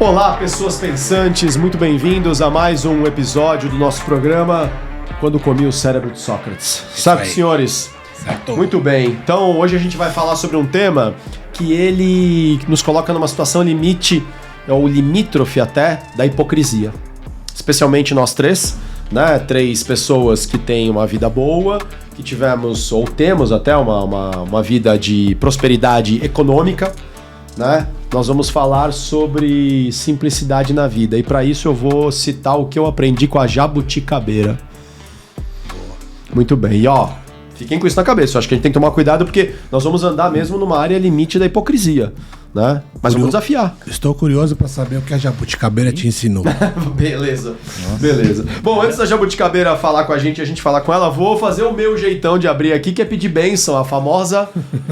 Olá, pessoas pensantes, muito bem-vindos a mais um episódio do nosso programa Quando Comi o Cérebro de Sócrates. Certo, senhores? Certo. Muito bem. Então, hoje a gente vai falar sobre um tema que ele nos coloca numa situação limite, ou limítrofe até, da hipocrisia. Especialmente nós três, né? Três pessoas que têm uma vida boa, que tivemos, ou temos até uma vida de prosperidade econômica, né? Nós vamos falar sobre simplicidade na vida. E para isso eu vou citar o que eu aprendi com a jabuticabeira. Muito bem. E ó, fiquem com isso na cabeça. Eu acho que a gente tem que tomar cuidado porque nós vamos andar mesmo numa área limite da hipocrisia, né? Mas vamos desafiar. Estou curioso para saber o que a jabuticabeira te ensinou. Beleza. Beleza. Bom, antes da jabuticabeira falar com a gente falar com ela, vou fazer o meu jeitão de abrir aqui, que é pedir bênção, a famosa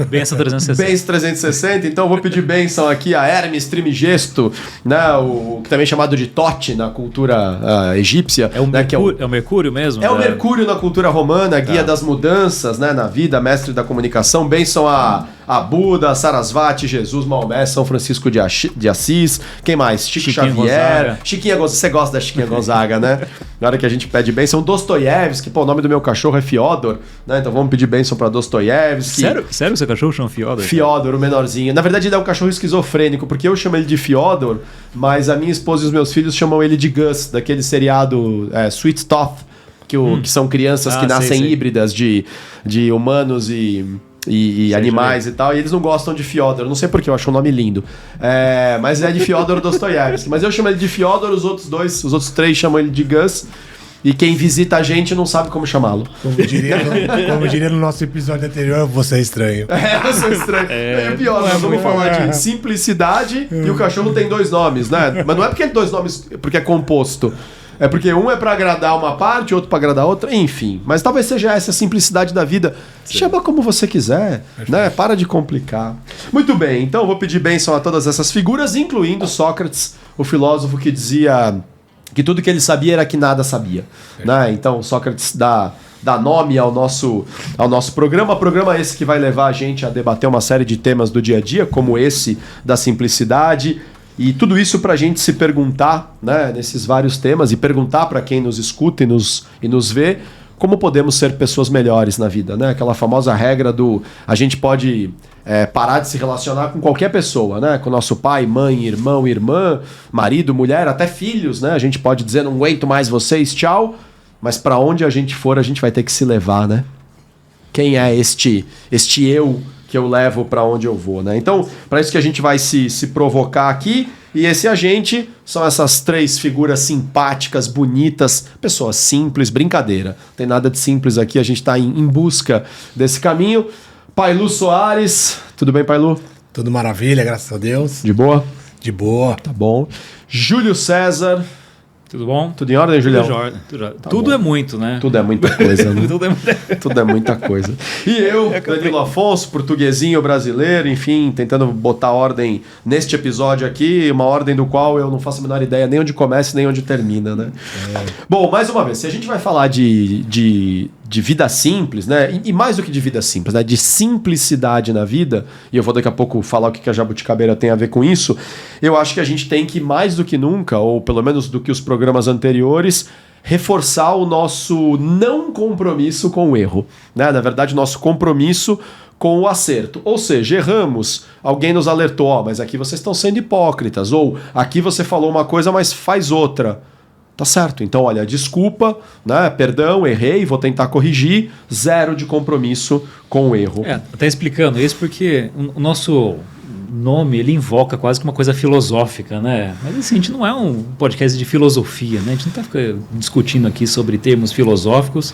Bênção 360. Bênção 360. Então eu vou pedir bênção aqui a Hermes Trismegisto, né? O que também é chamado de Tote na cultura egípcia. É o, né? é o Mercúrio mesmo? É o Mercúrio na cultura romana, guia das mudanças, né, na vida, mestre da comunicação. Bênção a Buda, Sarasvati, Jesus, Maomé, São Francisco de Assis. Quem mais? Chico Chiquinha Xavier. Gonzaga. Chiquinha Gonzaga. Você gosta da Chiquinha Gonzaga, né? Na hora que a gente pede bênção. Dostoiévski, pô, o nome do meu cachorro é Fiodor, né? Então vamos pedir bênção pra Dostoiévski. Sério seu cachorro chama Fiodor? Fiodor, o menorzinho. Na verdade, ele é um cachorro esquizofrênico, porque eu chamo ele de Fiodor, mas a minha esposa e os meus filhos chamam ele de Gus, daquele seriado Sweet Tooth, que são crianças que nascem sei. híbridas de humanos e animais e tal, e eles não gostam de Fiodor. Não sei porquê, eu acho um nome lindo. Mas é de Fiodor Dostoiévski. Mas eu chamo ele de Fiodor, os outros três chamam ele de Gus. E quem visita a gente não sabe como chamá-lo. Como diria no nosso episódio anterior, você é estranho. Você é estranho. É pior, nós vamos falar de simplicidade e o cachorro tem dois nomes, né? Mas não é porque tem dois nomes porque é composto. É porque um é pra agradar uma parte, outro pra agradar outra, enfim. Mas talvez seja essa a simplicidade da vida. Sim. Chama como você quiser, né? Para de complicar. Muito bem, então eu vou pedir bênção a todas essas figuras, incluindo Sócrates, o filósofo que dizia que tudo que ele sabia era que nada sabia, né? Então Sócrates dá nome ao nosso programa esse que vai levar a gente a debater uma série de temas do dia a dia, como esse da simplicidade. E tudo isso para a gente se perguntar, né, nesses vários temas, e perguntar para quem nos escuta e nos vê como podemos ser pessoas melhores na vida, né? Aquela famosa regra do a gente pode parar de se relacionar com qualquer pessoa, né? Com nosso pai, mãe, irmão, irmã, marido, mulher, até filhos, né? A gente pode dizer não aguento mais vocês, tchau, mas para onde a gente for a gente vai ter que se levar, né? Quem é este eu que eu levo para onde eu vou, né? Então, para isso que a gente vai se provocar aqui, e esse agente são essas três figuras simpáticas, bonitas, pessoas simples, brincadeira. Não tem nada de simples aqui, a gente está em busca desse caminho. Pailu Soares, tudo bem, Pailu? Tudo maravilha, graças a Deus. De boa? De boa. Tá bom. Júlio César. Tudo bom? Tudo em ordem, Julião? Tudo é muito, né? Tudo é muita coisa, né? Tudo é muita coisa. E eu, Danilo Afonso, portuguesinho brasileiro, enfim, tentando botar ordem neste episódio aqui, uma ordem do qual eu não faço a menor ideia nem onde começa nem onde termina, né? Bom, mais uma vez, se a gente vai falar de vida simples, né? E mais do que de vida simples, né? De simplicidade na vida, e eu vou daqui a pouco falar o que a jabuticabeira tem a ver com isso, eu acho que a gente tem que, mais do que nunca, ou pelo menos do que os programas anteriores, reforçar o nosso não compromisso com o erro, né? Na verdade, nosso compromisso com o acerto. Ou seja, erramos, alguém nos alertou, mas aqui vocês estão sendo hipócritas, ou aqui você falou uma coisa, mas faz outra. Tá certo, então olha, desculpa, né? Perdão, errei, vou tentar corrigir, zero de compromisso com o erro. Até explicando isso porque o nosso nome, ele invoca quase que uma coisa filosófica, né? Mas assim, a gente não é um podcast de filosofia, né? A gente não está discutindo aqui sobre termos filosóficos,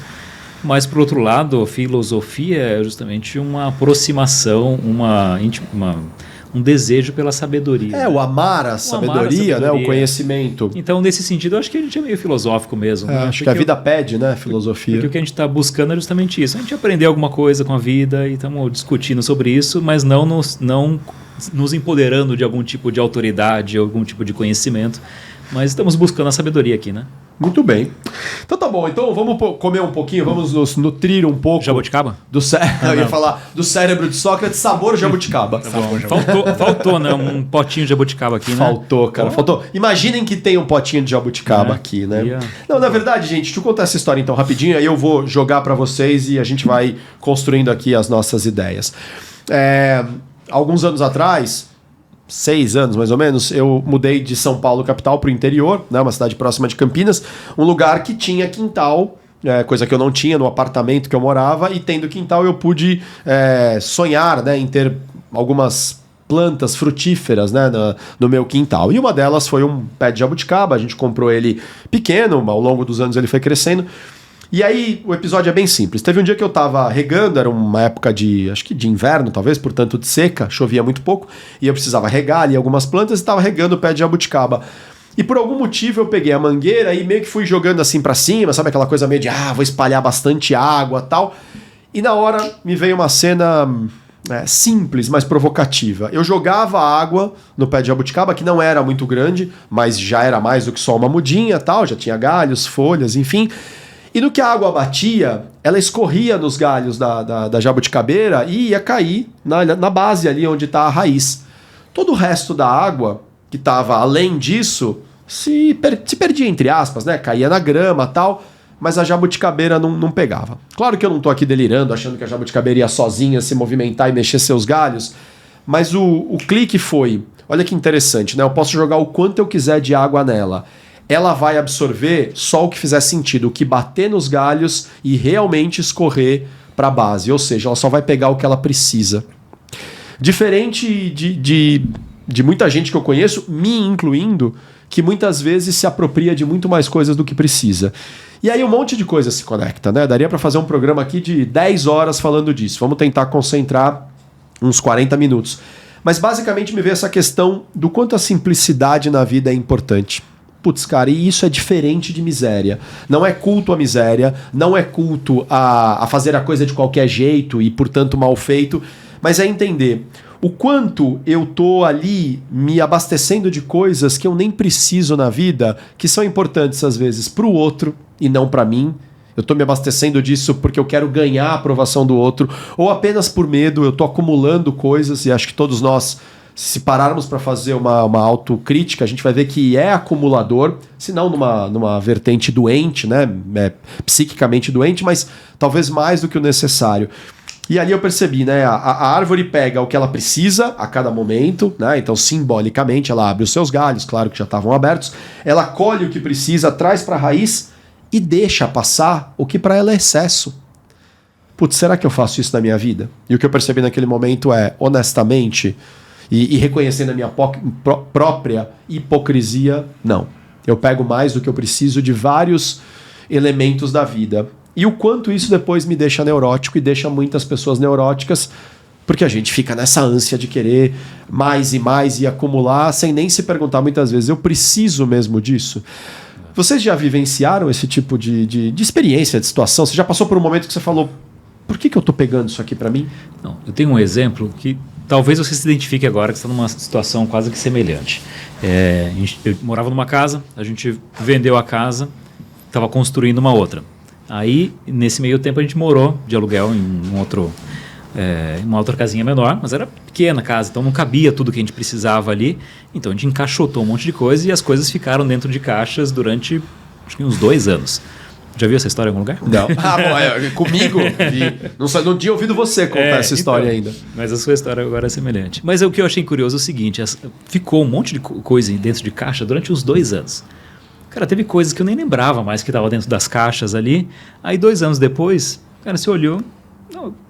mas por outro lado, a filosofia é justamente uma aproximação, um desejo pela sabedoria. O amar a sabedoria, né? O conhecimento. Então, nesse sentido, eu acho que a gente é meio filosófico mesmo. Né? Acho que a vida pede, né? Filosofia. Porque o que a gente está buscando é justamente isso. A gente aprender alguma coisa com a vida e estamos discutindo sobre isso, mas não nos empoderando de algum tipo de autoridade, algum tipo de conhecimento, mas estamos buscando a sabedoria aqui, né? Muito bem. Então tá bom, então vamos comer um pouquinho, vamos nos nutrir um pouco. Jabuticaba? Eu ia falar do cérebro de Sócrates, sabor jabuticaba. Faltou, né? Um potinho de jabuticaba aqui, né? Faltou, cara, faltou. Imaginem que tem um potinho de jabuticaba aqui, né? Não, na verdade, gente, deixa eu contar essa história então rapidinho, aí eu vou jogar pra vocês e a gente vai construindo aqui as nossas ideias. Alguns anos atrás, 6 anos mais ou menos, eu mudei de São Paulo capital para o interior, né, uma cidade próxima de Campinas, um lugar que tinha quintal, coisa que eu não tinha no apartamento que eu morava, e tendo quintal eu pude sonhar, né, em ter algumas plantas frutíferas, né, no meu quintal. E uma delas foi um pé de jabuticaba, a gente comprou ele pequeno, ao longo dos anos ele foi crescendo. E aí, o episódio é bem simples. Teve um dia que eu tava regando, era uma época acho que de inverno, talvez, portanto de seca, chovia muito pouco, e eu precisava regar ali algumas plantas e tava regando o pé de jabuticaba. E por algum motivo eu peguei a mangueira e meio que fui jogando assim pra cima, sabe aquela coisa meio de, vou espalhar bastante água e tal. E na hora me veio uma cena simples, mas provocativa. Eu jogava água no pé de jabuticaba, que não era muito grande, mas já era mais do que só uma mudinha e tal, já tinha galhos, folhas, enfim. E no que a água batia, ela escorria nos galhos da jabuticabeira e ia cair na base ali onde está a raiz. Todo o resto da água, que estava além disso, se perdia, entre aspas, né? Caía na grama e tal, mas a jabuticabeira não pegava. Claro que eu não estou aqui delirando, achando que a jabuticabeira ia sozinha se movimentar e mexer seus galhos, mas o clique foi, olha que interessante, né? Eu posso jogar o quanto eu quiser de água nela. Ela vai absorver só o que fizer sentido, o que bater nos galhos e realmente escorrer para a base. Ou seja, ela só vai pegar o que ela precisa. Diferente de muita gente que eu conheço, me incluindo, que muitas vezes se apropria de muito mais coisas do que precisa. E aí um monte de coisa se conecta, né? Daria para fazer um programa aqui de 10 horas falando disso. Vamos tentar concentrar uns 40 minutos. Mas basicamente me veio essa questão do quanto a simplicidade na vida é importante. Putz, cara, e isso é diferente de miséria. Não é culto à miséria, não é culto a fazer a coisa de qualquer jeito e, portanto, mal feito, mas é entender o quanto eu tô ali me abastecendo de coisas que eu nem preciso na vida, que são importantes às vezes pro outro e não pra mim. Eu tô me abastecendo disso porque eu quero ganhar a aprovação do outro, ou apenas por medo, eu tô acumulando coisas, e acho que todos nós, se pararmos para fazer uma autocrítica, a gente vai ver que é acumulador, se não numa vertente doente, né? Psiquicamente doente, mas talvez mais do que o necessário. E ali eu percebi, né? A árvore pega o que ela precisa a cada momento, né? Então, simbolicamente, ela abre os seus galhos, claro que já estavam abertos, ela colhe o que precisa, traz para a raiz e deixa passar o que para ela é excesso. Putz, será que eu faço isso na minha vida? E o que eu percebi naquele momento é, honestamente, e reconhecendo a minha própria hipocrisia, não. Eu pego mais do que eu preciso de vários elementos da vida. E o quanto isso depois me deixa neurótico e deixa muitas pessoas neuróticas, porque a gente fica nessa ânsia de querer mais e acumular, sem nem se perguntar muitas vezes, eu preciso mesmo disso? Vocês já vivenciaram esse tipo de experiência, de situação? Você já passou por um momento que você falou, por que eu tô pegando isso aqui pra mim? Não, eu tenho um exemplo que talvez você se identifique agora, que está numa situação quase que semelhante. Eu morava numa casa, a gente vendeu a casa, estava construindo uma outra. Aí, nesse meio tempo, a gente morou de aluguel em uma outra casinha menor, mas era pequena a casa, então não cabia tudo que a gente precisava ali. Então a gente encaixotou um monte de coisa e as coisas ficaram dentro de caixas durante, acho que uns 2 anos. Já viu essa história em algum lugar? Não. Bom, comigo, não tinha ouvido você contar essa história ainda. Mas a sua história agora é semelhante. Mas o que eu achei curioso é o seguinte, ficou um monte de coisa dentro de caixa durante uns 2 anos. Cara, teve coisas que eu nem lembrava mais que estava dentro das caixas ali. Aí 2 anos depois, cara, você olhou,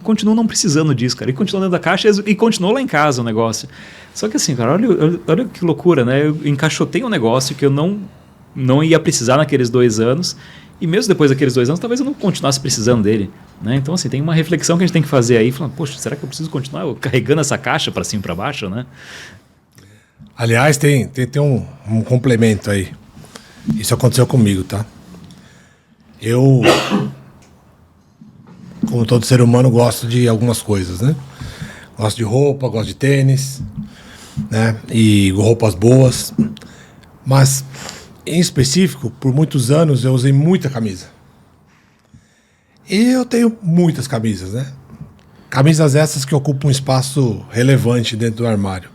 continuo não precisando disso, cara. E continuou dentro da caixa e continuou lá em casa o negócio. Só que assim, cara, olha que loucura, né? Eu encaixotei um negócio que eu não ia precisar naqueles 2 anos. E mesmo depois daqueles 2 anos, talvez eu não continuasse precisando dele, né? Então, assim, tem uma reflexão que a gente tem que fazer aí, falando, poxa, será que eu preciso continuar carregando essa caixa para cima e para baixo, né? Aliás, tem um complemento aí. Isso aconteceu comigo, tá? Eu, como todo ser humano, gosto de algumas coisas, né? Gosto de roupa, gosto de tênis, né? E roupas boas. Mas, em específico, por muitos anos eu usei muita camisa. E eu tenho muitas camisas, né? Camisas essas que ocupam um espaço relevante dentro do armário.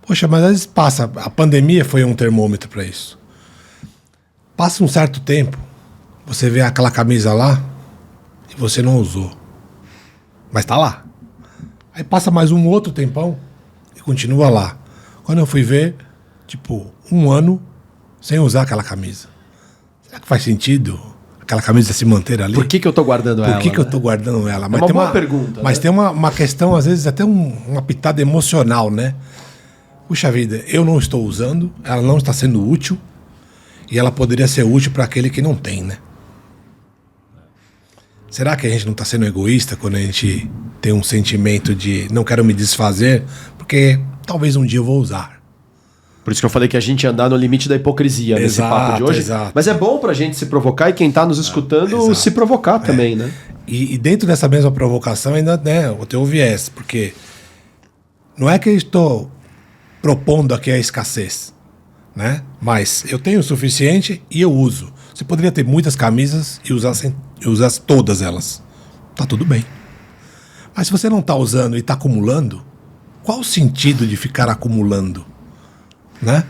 Poxa, mas às vezes passa. A pandemia foi um termômetro para isso. Passa um certo tempo, você vê aquela camisa lá e você não usou. Mas tá lá. Aí passa mais um outro tempão e continua lá. Quando eu fui ver, tipo, 1 ano sem usar aquela camisa. Será que faz sentido aquela camisa se manter ali? Por que eu tô guardando ela? Por que eu tô guardando ela? Mas uma boa pergunta. Mas tem uma questão, às vezes, até uma pitada emocional, né? Puxa vida, eu não estou usando, ela não está sendo útil e ela poderia ser útil para aquele que não tem, né? Será que a gente não está sendo egoísta quando a gente tem um sentimento de não quero me desfazer porque talvez um dia eu vou usar? Por isso que eu falei que a gente ia andar no limite da hipocrisia nesse papo de hoje. Exato. Mas é bom pra gente se provocar e quem tá nos escutando se provocar também, né? E dentro dessa mesma provocação ainda, né, eu tenho o viés, porque não é que eu estou propondo aqui a escassez, né? Mas eu tenho o suficiente e eu uso. Você poderia ter muitas camisas e usar todas elas. Tá tudo bem. Mas se você não tá usando e tá acumulando, qual o sentido de ficar acumulando? Né?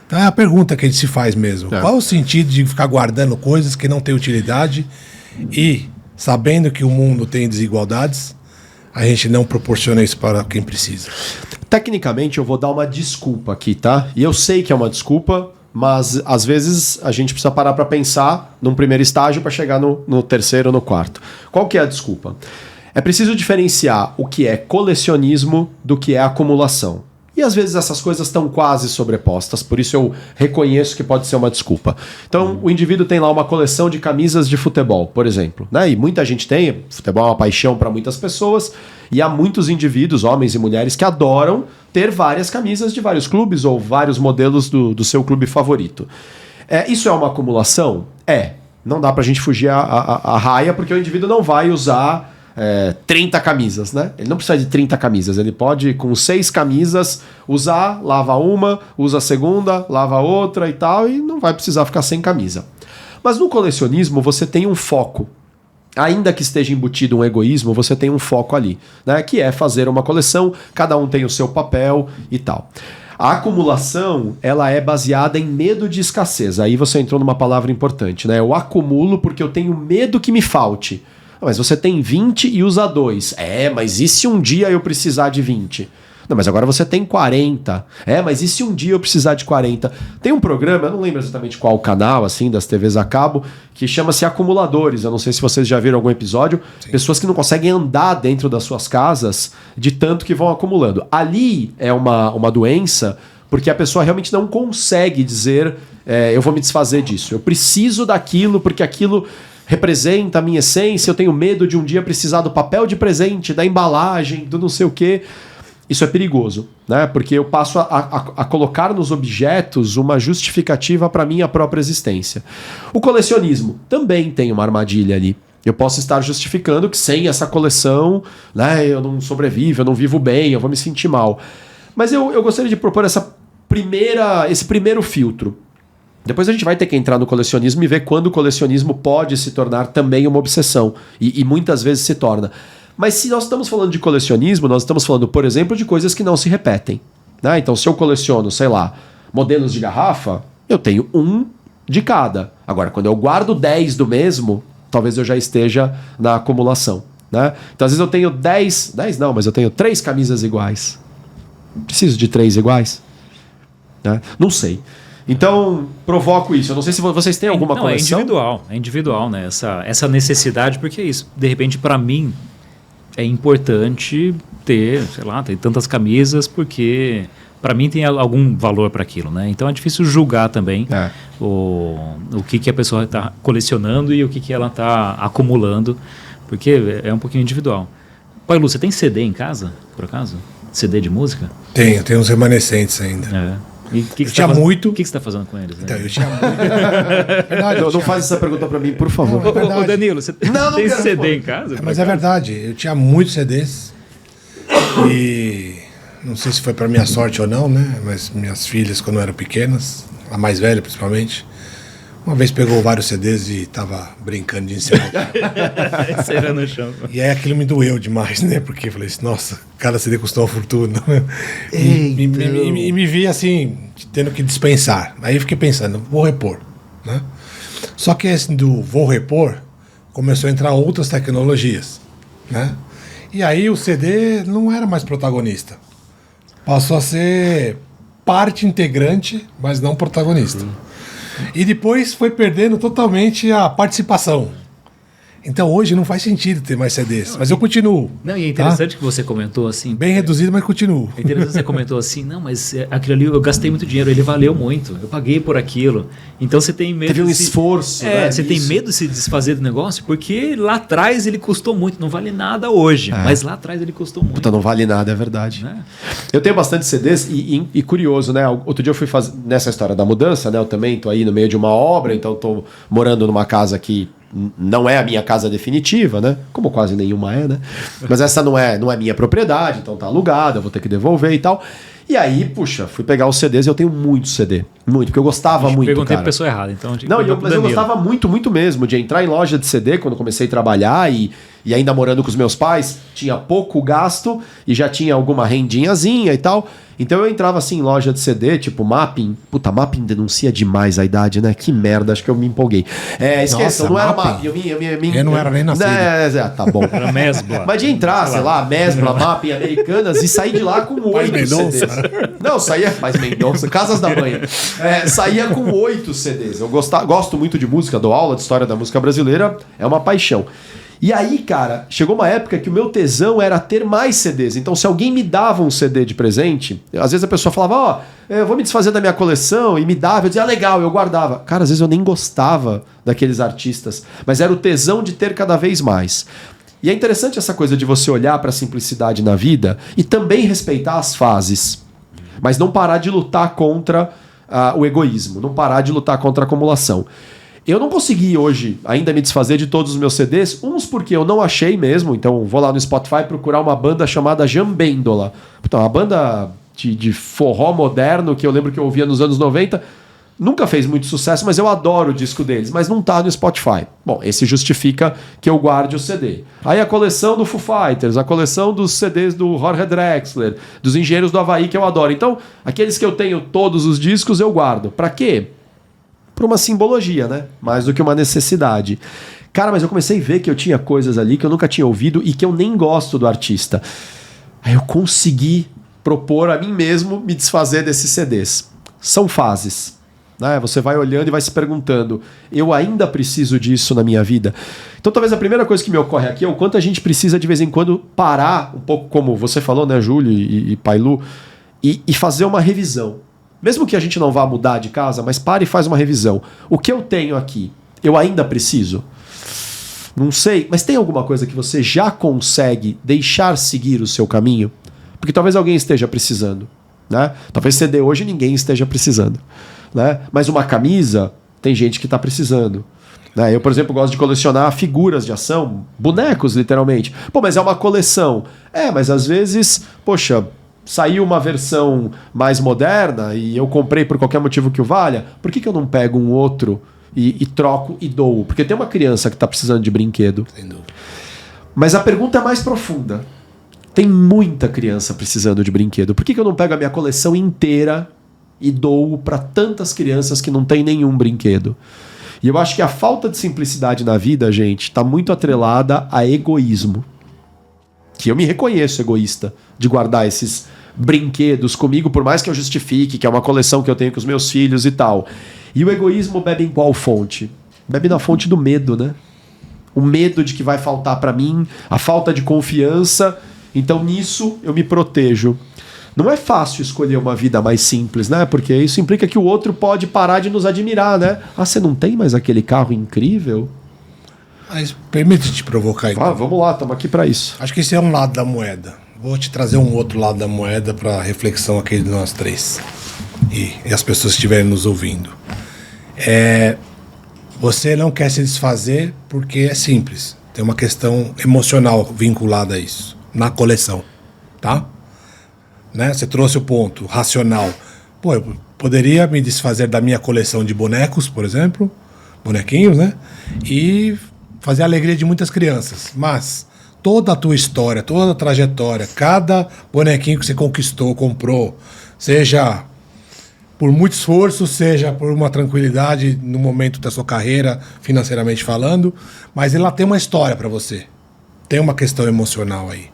Então é a pergunta que a gente se faz mesmo. É. Qual o sentido de ficar guardando coisas que não têm utilidade e, sabendo que o mundo tem desigualdades, a gente não proporciona isso para quem precisa? Tecnicamente, eu vou dar uma desculpa aqui, tá? E eu sei que é uma desculpa, mas às vezes a gente precisa parar para pensar num primeiro estágio para chegar no terceiro ou no quarto. Qual que é a desculpa? É preciso diferenciar o que é colecionismo do que é acumulação. E às vezes essas coisas estão quase sobrepostas, por isso eu reconheço que pode ser uma desculpa. Então, o indivíduo tem lá uma coleção de camisas de futebol, por exemplo, né? E muita gente tem, futebol é uma paixão para muitas pessoas, e há muitos indivíduos, homens e mulheres, que adoram ter várias camisas de vários clubes ou vários modelos do seu clube favorito. Isso é uma acumulação? Não dá pra gente fugir a raia, porque o indivíduo não vai usar 30 camisas, né? Ele não precisa de 30 camisas, ele pode, com 6 camisas, usar, lava uma, usa a segunda, lava outra e tal, e não vai precisar ficar sem camisa. Mas no colecionismo você tem um foco. Ainda que esteja embutido um egoísmo, você tem um foco ali, né? Que é fazer uma coleção, cada um tem o seu papel e tal. A acumulação, ela é baseada em medo de escassez. Aí você entrou numa palavra importante, né? Eu acumulo porque eu tenho medo que me falte. Mas você tem 20 e usa 2. Mas e se um dia eu precisar de 20? Não, mas agora você tem 40. Mas e se um dia eu precisar de 40? Tem um programa, eu não lembro exatamente qual canal, assim, das TVs a cabo, que chama-se Acumuladores. Eu não sei se vocês já viram algum episódio. Sim. Pessoas que não conseguem andar dentro das suas casas de tanto que vão acumulando. Ali é uma doença, porque a pessoa realmente não consegue dizer eu vou me desfazer disso. Eu preciso daquilo porque aquilo representa a minha essência, eu tenho medo de um dia precisar do papel de presente, da embalagem, do não sei o quê. Isso é perigoso, né? Porque eu passo a colocar nos objetos uma justificativa para a minha própria existência. O colecionismo também tem uma armadilha ali. Eu posso estar justificando que sem essa coleção, né, eu não sobrevivo, eu não vivo bem, eu vou me sentir mal. Mas eu gostaria de propor esse primeiro filtro. Depois a gente vai ter que entrar no colecionismo e ver quando o colecionismo pode se tornar também uma obsessão. E muitas vezes se torna. Mas se nós estamos falando de colecionismo, nós estamos falando, por exemplo, de coisas que não se repetem. Né? Então, se eu coleciono, sei lá, modelos de garrafa, eu tenho um de cada. Agora, quando eu guardo 10 do mesmo, talvez eu já esteja na acumulação. Né? Então, às vezes eu tenho 10 não, mas eu tenho 3 camisas iguais. Preciso de 3 iguais? Né? Não sei. Então, provoco isso. Eu não sei se vocês têm alguma coleção. É individual, né? Essa necessidade, porque é isso. De repente, para mim, é importante ter tantas camisas, porque para mim tem algum valor para aquilo, né? Então é difícil julgar também o que a pessoa está colecionando e o que ela está acumulando, porque é um pouquinho individual. Pai Lu, você tem CD em casa, por acaso? CD de música? Tenho uns remanescentes ainda. E o que você está fazendo com eles? Né? Então, eu tinha muito. Verdade, não faz essa pergunta para mim, por favor. Ô Danilo, você tem CD em casa? Mas é verdade, eu tinha muitos CDs. E não sei se foi para minha sorte ou não, né? Mas minhas filhas, quando eram pequenas, a mais velha principalmente, uma vez pegou vários CDs e tava brincando de encerrar. Encerrando no chão. E aí aquilo me doeu demais, né? Porque eu falei assim, nossa, cada CD custou uma fortuna. E me vi assim, tendo que dispensar. Aí eu fiquei pensando, vou repor, né? Só que esse do vou repor, começou a entrar outras tecnologias, né? E aí o CD não era mais protagonista. Passou a ser parte integrante, mas não protagonista. E depois foi perdendo totalmente a participação. Então hoje não faz sentido ter mais CDs, mas eu continuo. Não, e é interessante que você comentou assim. Bem reduzido, mas continuo. É interessante que você comentou assim, não, mas aquilo ali eu gastei muito dinheiro, ele valeu muito, eu paguei por aquilo. Então você tem medo. Teve um esforço. Né, você tem medo de se desfazer do negócio, porque lá atrás ele custou muito, não vale nada hoje, mas lá atrás ele custou muito. Puta, não vale nada, é verdade. Né? Eu tenho bastante CDs e curioso, né? Outro dia eu fui fazer nessa história da mudança, né? Eu também tô aí no meio de uma obra, então tô morando numa casa que não é a minha casa definitiva, né? Como quase nenhuma é, né? Mas essa não é minha propriedade, então tá alugada, eu vou ter que devolver e tal. E aí, puxa, fui pegar os CDs e eu tenho muito CD. Muito, porque eu gostava muito, perguntei cara. Pra pessoa errada, então... Não, mas eu gostava muito, muito mesmo de entrar em loja de CD quando comecei a trabalhar e ainda morando com os meus pais, tinha pouco gasto e já tinha alguma rendinhazinha e tal. Então eu entrava assim em loja de CD, tipo Mapping. Puta, Mapping denuncia demais a idade, né? Que merda, acho que eu me empolguei. Esqueçam, não era Mapping. Eu não era nem nascido. Tá bom. Era Mesbla. Mas de entrar, sei lá, Mesbla, Mapping, Americanas e sair de lá com 8 CDs. Não, saía... Paz Mendonça, Casas da Banha. Saía com 8 CDs. Eu gosto muito de música, dou aula de história da música brasileira, é uma paixão. E aí, cara, chegou uma época que o meu tesão era ter mais CDs. Então, se alguém me dava um CD de presente, às vezes a pessoa falava, eu vou me desfazer da minha coleção, e me dava, eu dizia, legal, eu guardava. Cara, às vezes eu nem gostava daqueles artistas, mas era o tesão de ter cada vez mais. E é interessante essa coisa de você olhar para a simplicidade na vida e também respeitar as fases, mas não parar de lutar contra o egoísmo, não parar de lutar contra a acumulação. Eu não consegui hoje ainda me desfazer de todos os meus CDs, uns porque eu não achei mesmo, então vou lá no Spotify procurar uma banda chamada Jambêndola. Então, uma banda de forró moderno que eu lembro que eu ouvia nos anos 90, nunca fez muito sucesso, mas eu adoro o disco deles, mas não tá no Spotify. Bom, esse justifica que eu guarde o CD. Aí a coleção do Foo Fighters, a coleção dos CDs do Jorge Drexler, dos Engenheiros do Havaí que eu adoro. Então, aqueles que eu tenho todos os discos eu guardo. Pra quê? Por uma simbologia, né? Mais do que uma necessidade. Cara, mas eu comecei a ver que eu tinha coisas ali que eu nunca tinha ouvido e que eu nem gosto do artista. Aí eu consegui propor a mim mesmo me desfazer desses CDs. São fases, né? Você vai olhando e vai se perguntando, eu ainda preciso disso na minha vida? Então talvez a primeira coisa que me ocorre aqui é o quanto a gente precisa de vez em quando parar, um pouco como você falou, né, Júlio e Pailu, e fazer uma revisão. Mesmo que a gente não vá mudar de casa, mas pare e faz uma revisão. O que eu tenho aqui, eu ainda preciso? Não sei, mas tem alguma coisa que você já consegue deixar seguir o seu caminho? Porque talvez alguém esteja precisando, né? Talvez CD hoje ninguém esteja precisando, né? Mas uma camisa, tem gente que está precisando. Né? Eu, por exemplo, gosto de colecionar figuras de ação, bonecos, literalmente. Pô, mas é uma coleção. Mas às vezes, poxa... Saiu uma versão mais moderna e eu comprei por qualquer motivo que o valha, por que eu não pego um outro e troco e dou? Porque tem uma criança que está precisando de brinquedo. Sem dúvida. Mas a pergunta é mais profunda. Tem muita criança precisando de brinquedo. Por que eu não pego a minha coleção inteira e dou para tantas crianças que não tem nenhum brinquedo? E eu acho que a falta de simplicidade na vida, gente, está muito atrelada a egoísmo. Que eu me reconheço egoísta de guardar esses brinquedos comigo, por mais que eu justifique que é uma coleção que eu tenho com os meus filhos e tal. E o egoísmo bebe em qual fonte? Bebe na fonte do medo, né? O medo de que vai faltar para mim, a falta de confiança. Então nisso eu me protejo. Não é fácil escolher uma vida mais simples, né? Porque isso implica que o outro pode parar de nos admirar, né? Você não tem mais aquele carro incrível? Mas permite te provocar então. Vamos lá, estamos aqui para isso. Acho que esse é um lado da moeda. Vou te trazer um outro lado da moeda para reflexão aqui de nós três. E as pessoas que estiverem nos ouvindo. Você não quer se desfazer porque é simples. Tem uma questão emocional vinculada a isso. Na coleção, tá? né? Você trouxe o ponto racional. Pô, eu poderia me desfazer da minha coleção de bonecos, por exemplo, bonequinhos, né? E fazer a alegria de muitas crianças. Mas toda a tua história, toda a trajetória, cada bonequinho que você conquistou, comprou, seja por muito esforço, seja por uma tranquilidade no momento da sua carreira, financeiramente falando, mas ela tem uma história para você. Tem uma questão emocional aí.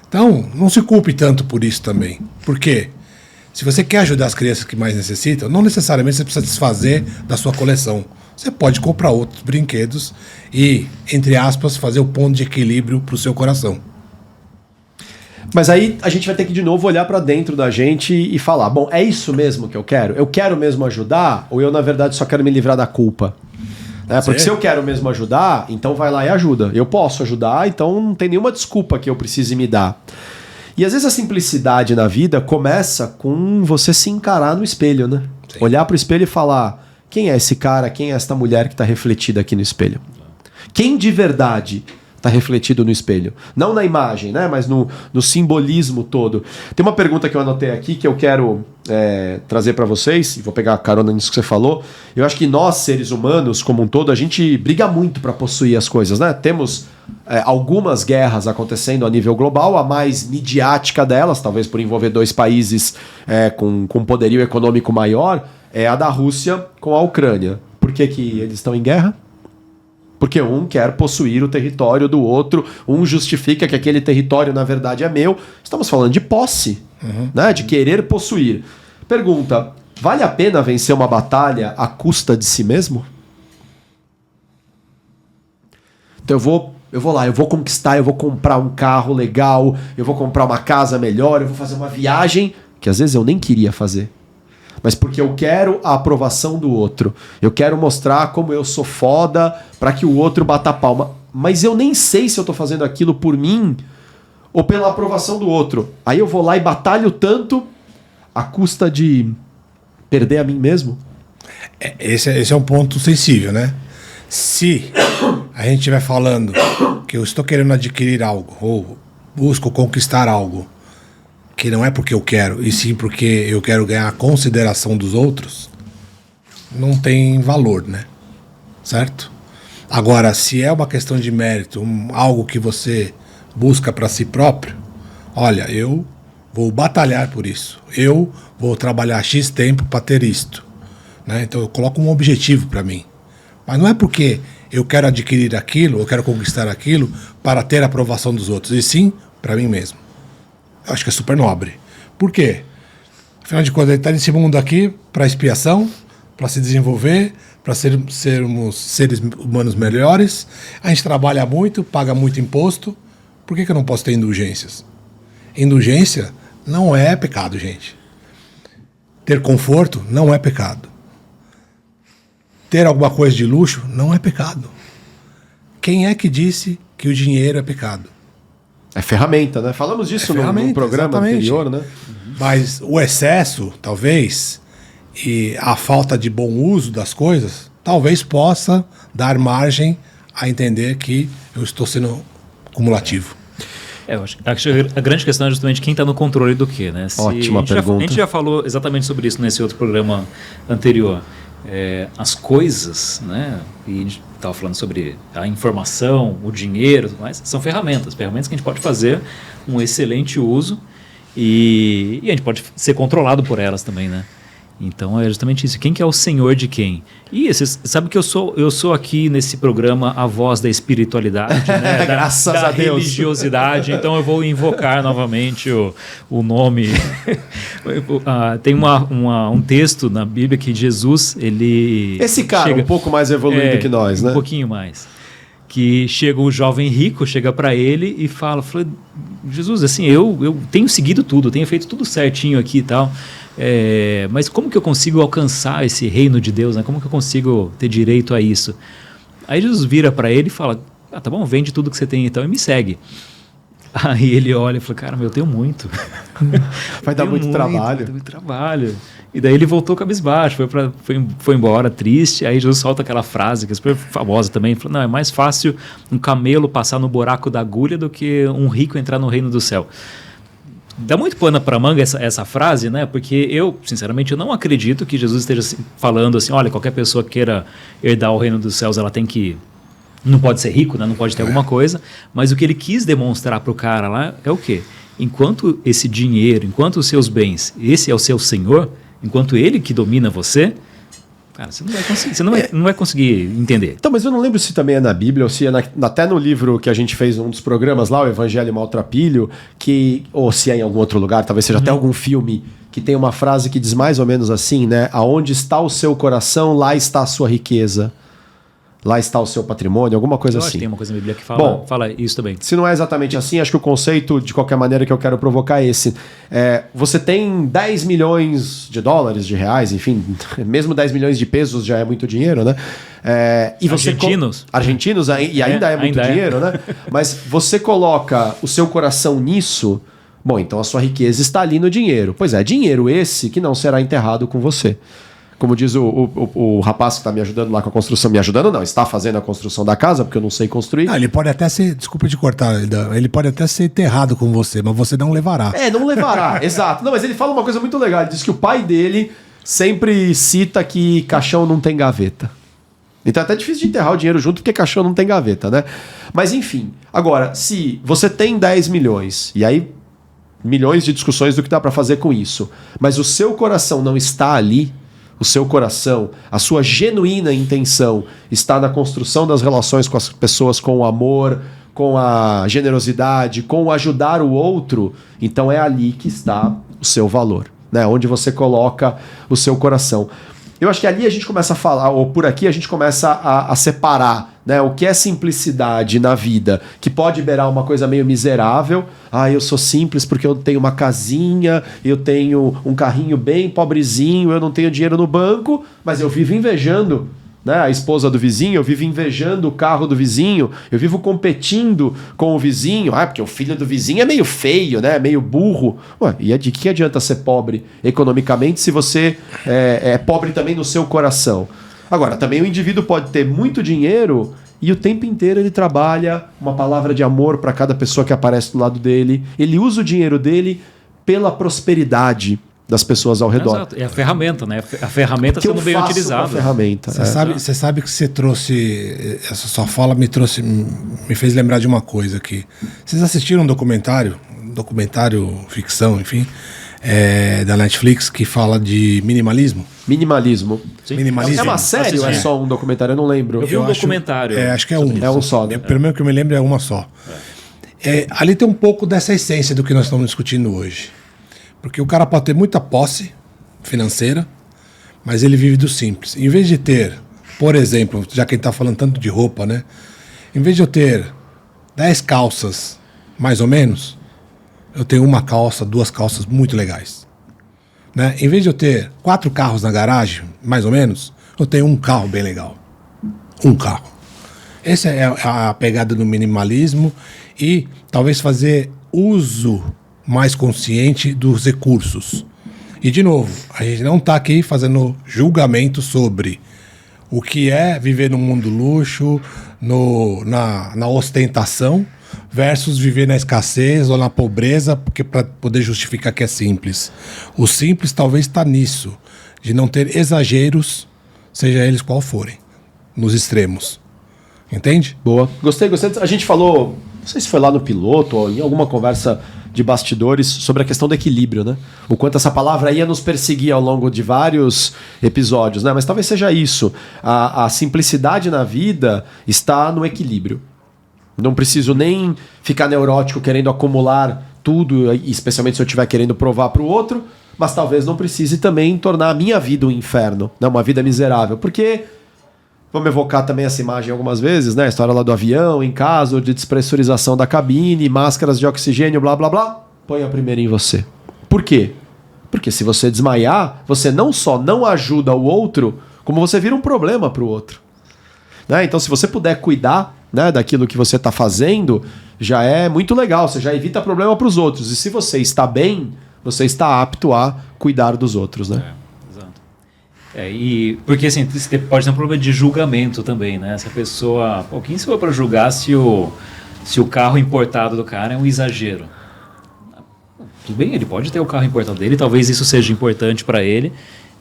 Então, não se culpe tanto por isso também. Por quê? Se você quer ajudar as crianças que mais necessitam, não necessariamente você precisa desfazer da sua coleção. Você pode comprar outros brinquedos e, entre aspas, fazer o ponto de equilíbrio para o seu coração. Mas aí a gente vai ter que de novo olhar para dentro da gente e falar, bom, é isso mesmo que eu quero? Eu quero mesmo ajudar ou eu, na verdade, só quero me livrar da culpa? Porque se eu quero mesmo ajudar, então vai lá e ajuda. Eu posso ajudar, então não tem nenhuma desculpa que eu precise me dar. E às vezes a simplicidade na vida começa com você se encarar no espelho, né? Sim. Olhar pro espelho e falar, quem é esse cara, quem é esta mulher que está refletida aqui no espelho? Quem de verdade está refletido no espelho? Não na imagem, né? Mas no simbolismo todo. Tem uma pergunta que eu anotei aqui que eu quero trazer para vocês, e vou pegar a carona nisso que você falou. Eu acho que nós, seres humanos, como um todo, a gente briga muito para possuir as coisas, né? Temos algumas guerras acontecendo a nível global, a mais midiática delas, talvez por envolver dois países com poderio econômico maior, é a da Rússia com a Ucrânia. Por que eles estão em guerra? Porque um quer possuir o território do outro, um justifica que aquele território na verdade é meu. Estamos falando de posse, né? De querer possuir. Pergunta, vale a pena vencer uma batalha à custa de si mesmo? Então eu vou lá, eu vou conquistar, eu vou comprar um carro legal, eu vou comprar uma casa melhor, eu vou fazer uma viagem que às vezes eu nem queria fazer. Mas porque eu quero a aprovação do outro. Eu quero mostrar como eu sou foda para que o outro bata a palma. Mas eu nem sei se eu tô fazendo aquilo por mim ou pela aprovação do outro. Aí eu vou lá e batalho tanto à custa de perder a mim mesmo. Esse é um ponto sensível, né? Se a gente estiver falando que eu estou querendo adquirir algo ou busco conquistar algo que não é porque eu quero, e sim porque eu quero ganhar a consideração dos outros, não tem valor, né? Certo? Agora, se é uma questão de mérito, algo que você busca para si próprio, olha, eu vou batalhar por isso. Eu vou trabalhar X tempo para ter isto. Né? Então eu coloco um objetivo para mim. Mas não é porque eu quero adquirir aquilo, eu quero conquistar aquilo para ter a aprovação dos outros, e sim para mim mesmo. Eu acho que é super nobre. Por quê? Afinal de contas, ele está nesse mundo aqui para expiação, para se desenvolver, para sermos seres humanos melhores. A gente trabalha muito, paga muito imposto. Por que eu não posso ter indulgências? Indulgência não é pecado, gente. Ter conforto não é pecado. Ter alguma coisa de luxo não é pecado. Quem é que disse que o dinheiro é pecado? É ferramenta, né? Falamos disso no programa anterior, né? Mas o excesso, talvez, e a falta de bom uso das coisas, talvez possa dar margem a entender que eu estou sendo cumulativo. Eu acho que a grande questão é justamente quem está no controle do quê, né? Ótima pergunta. A gente já falou exatamente sobre isso nesse outro programa anterior. As coisas, né? E a gente estava falando sobre a informação, o dinheiro, mas são ferramentas que a gente pode fazer um excelente uso e a gente pode ser controlado por elas também, né? Então é justamente isso. Quem que é o senhor de quem? E você sabe que eu sou aqui nesse programa a voz da espiritualidade, né? Graças a Deus. Religiosidade. Então eu vou invocar novamente o nome. Tem um texto na Bíblia que Jesus, ele... Esse cara um pouco mais evoluído que nós, né? Um pouquinho mais. Que chega o jovem rico, chega para ele e fala, Jesus, assim, eu tenho seguido tudo, tenho feito tudo certinho aqui e tal, mas como que eu consigo alcançar esse reino de Deus, né? Como que eu consigo ter direito a isso? Aí Jesus vira para ele e fala, tá bom, vende tudo que você tem então e me segue. Aí ele olha e fala, cara, eu tenho muito. Vai dar muito trabalho. Muito trabalho. E daí ele voltou cabisbaixo, foi embora triste. Aí Jesus solta aquela frase que é super famosa também. Falou, não, é mais fácil um camelo passar no buraco da agulha do que um rico entrar no reino do céu. dá muito pano para manga essa frase, né? Porque eu, sinceramente, eu não acredito que Jesus esteja falando assim, olha, qualquer pessoa que queira herdar o reino dos céus, ela tem que... Não pode ser rico, né? Não pode ter alguma coisa. Mas o que ele quis demonstrar para o cara lá é o quê? Enquanto esse dinheiro, enquanto os seus bens, esse é o seu senhor, enquanto ele que domina você... Cara, você não vai conseguir, não vai conseguir entender. Então, mas eu não lembro se também é na Bíblia ou se é até no livro que a gente fez, um dos programas lá, o Evangelho Maltrapilho, ou se é em algum outro lugar, talvez seja até algum filme, que tem uma frase que diz mais ou menos assim, né? Aonde está o seu coração, lá está a sua riqueza. Lá está o seu patrimônio, alguma coisa eu assim. Acho que tem uma coisa na Bíblia que fala isso também. Se não é exatamente assim, acho que o conceito, de qualquer maneira, que eu quero provocar é esse. Você tem 10 milhões de dólares, de reais, enfim, mesmo 10 milhões de pesos já é muito dinheiro, né? E você Argentinos, e ainda é muito dinheiro, né? Mas você coloca o seu coração nisso, bom, então a sua riqueza está ali no dinheiro. Pois é, dinheiro esse que não será enterrado com você. Como diz o rapaz que está me ajudando lá com a construção, me ajudando não, está fazendo a construção da casa, porque eu não sei construir. Ele pode até ser, desculpa te cortar, ele pode até ser enterrado com você, mas você não levará. Não levará, exato. Não, mas ele fala uma coisa muito legal, ele diz que o pai dele sempre cita que caixão não tem gaveta. Então é até difícil de enterrar o dinheiro junto, porque caixão não tem gaveta, né? Mas enfim, agora, se você tem 10 milhões, e aí milhões de discussões do que dá para fazer com isso, mas o seu coração não está ali, o seu coração, a sua genuína intenção está na construção das relações com as pessoas, com o amor, com a generosidade, com o ajudar o outro, então é ali que está o seu valor, né? Onde você coloca o seu coração. Eu acho que ali a gente começa a falar, ou por aqui a gente começa a separar, né, o que é simplicidade na vida, que pode beirar uma coisa meio miserável. Eu sou simples porque eu tenho uma casinha, eu tenho um carrinho bem pobrezinho, eu não tenho dinheiro no banco, mas eu vivo invejando, né, a esposa do vizinho, eu vivo invejando o carro do vizinho, eu vivo competindo com o vizinho, porque o filho do vizinho é meio feio, né, meio burro. E de que adianta ser pobre economicamente se você é pobre também no seu coração? Agora, também o indivíduo pode ter muito dinheiro e o tempo inteiro ele trabalha uma palavra de amor para cada pessoa que aparece do lado dele, ele usa o dinheiro dele pela prosperidade das pessoas ao redor. Exato. É a ferramenta, né? A ferramenta sendo bem utilizada. Você sabe que você trouxe... Essa sua fala me fez lembrar de uma coisa aqui. Vocês assistiram um documentário ficção, enfim, da Netflix, que fala de minimalismo? Minimalismo. Sim. É uma série ou é só um documentário? Eu não lembro. Eu vi um documentário. Acho que é um. É um só, né? Pelo menos que eu me lembro, é uma só. Ali tem um pouco dessa essência do que nós estamos discutindo hoje. Porque o cara pode ter muita posse financeira, mas ele vive do simples. Em vez de ter, por exemplo, já que a gente está falando tanto de roupa, né? Em vez de eu ter 10 calças, mais ou menos, eu tenho uma calça, 2 calças muito legais. Né? Em vez de eu ter 4 carros na garagem, mais ou menos, eu tenho um carro bem legal. Um carro. Essa é a pegada do minimalismo e talvez fazer uso mais consciente dos recursos. E, de novo, a gente não está aqui fazendo julgamento sobre o que é viver no mundo luxo, na ostentação, versus viver na escassez ou na pobreza, porque para poder justificar que é simples. O simples talvez está nisso, de não ter exageros, seja eles qual forem, nos extremos. Entende? Boa. Gostei. A gente falou, não sei se foi lá no piloto ou em alguma conversa de bastidores sobre a questão do equilíbrio, né? O quanto essa palavra ia nos perseguir ao longo de vários episódios, né? Mas talvez seja isso. A simplicidade na vida está no equilíbrio. Não preciso nem ficar neurótico querendo acumular tudo, especialmente se eu estiver querendo provar para o outro, mas talvez não precise também tornar a minha vida um inferno, né? Uma vida miserável. Porque, vamos evocar também essa imagem algumas vezes, né? A história lá do avião, em caso de despressurização da cabine, máscaras de oxigênio, blá, blá, blá. Põe a primeira em você. Por quê? Porque se você desmaiar, você não só não ajuda o outro, como você vira um problema para o outro. Né? Então, se você puder cuidar, né, daquilo que você está fazendo, já é muito legal. Você já evita problema para os outros. E se você está bem, você está apto a cuidar dos outros, né? E porque assim, pode ter um problema de julgamento também, né? Se a pessoa... Quem se for para julgar se o carro importado do cara é um exagero? tudo bem, ele pode ter o carro importado dele, talvez isso seja importante para ele,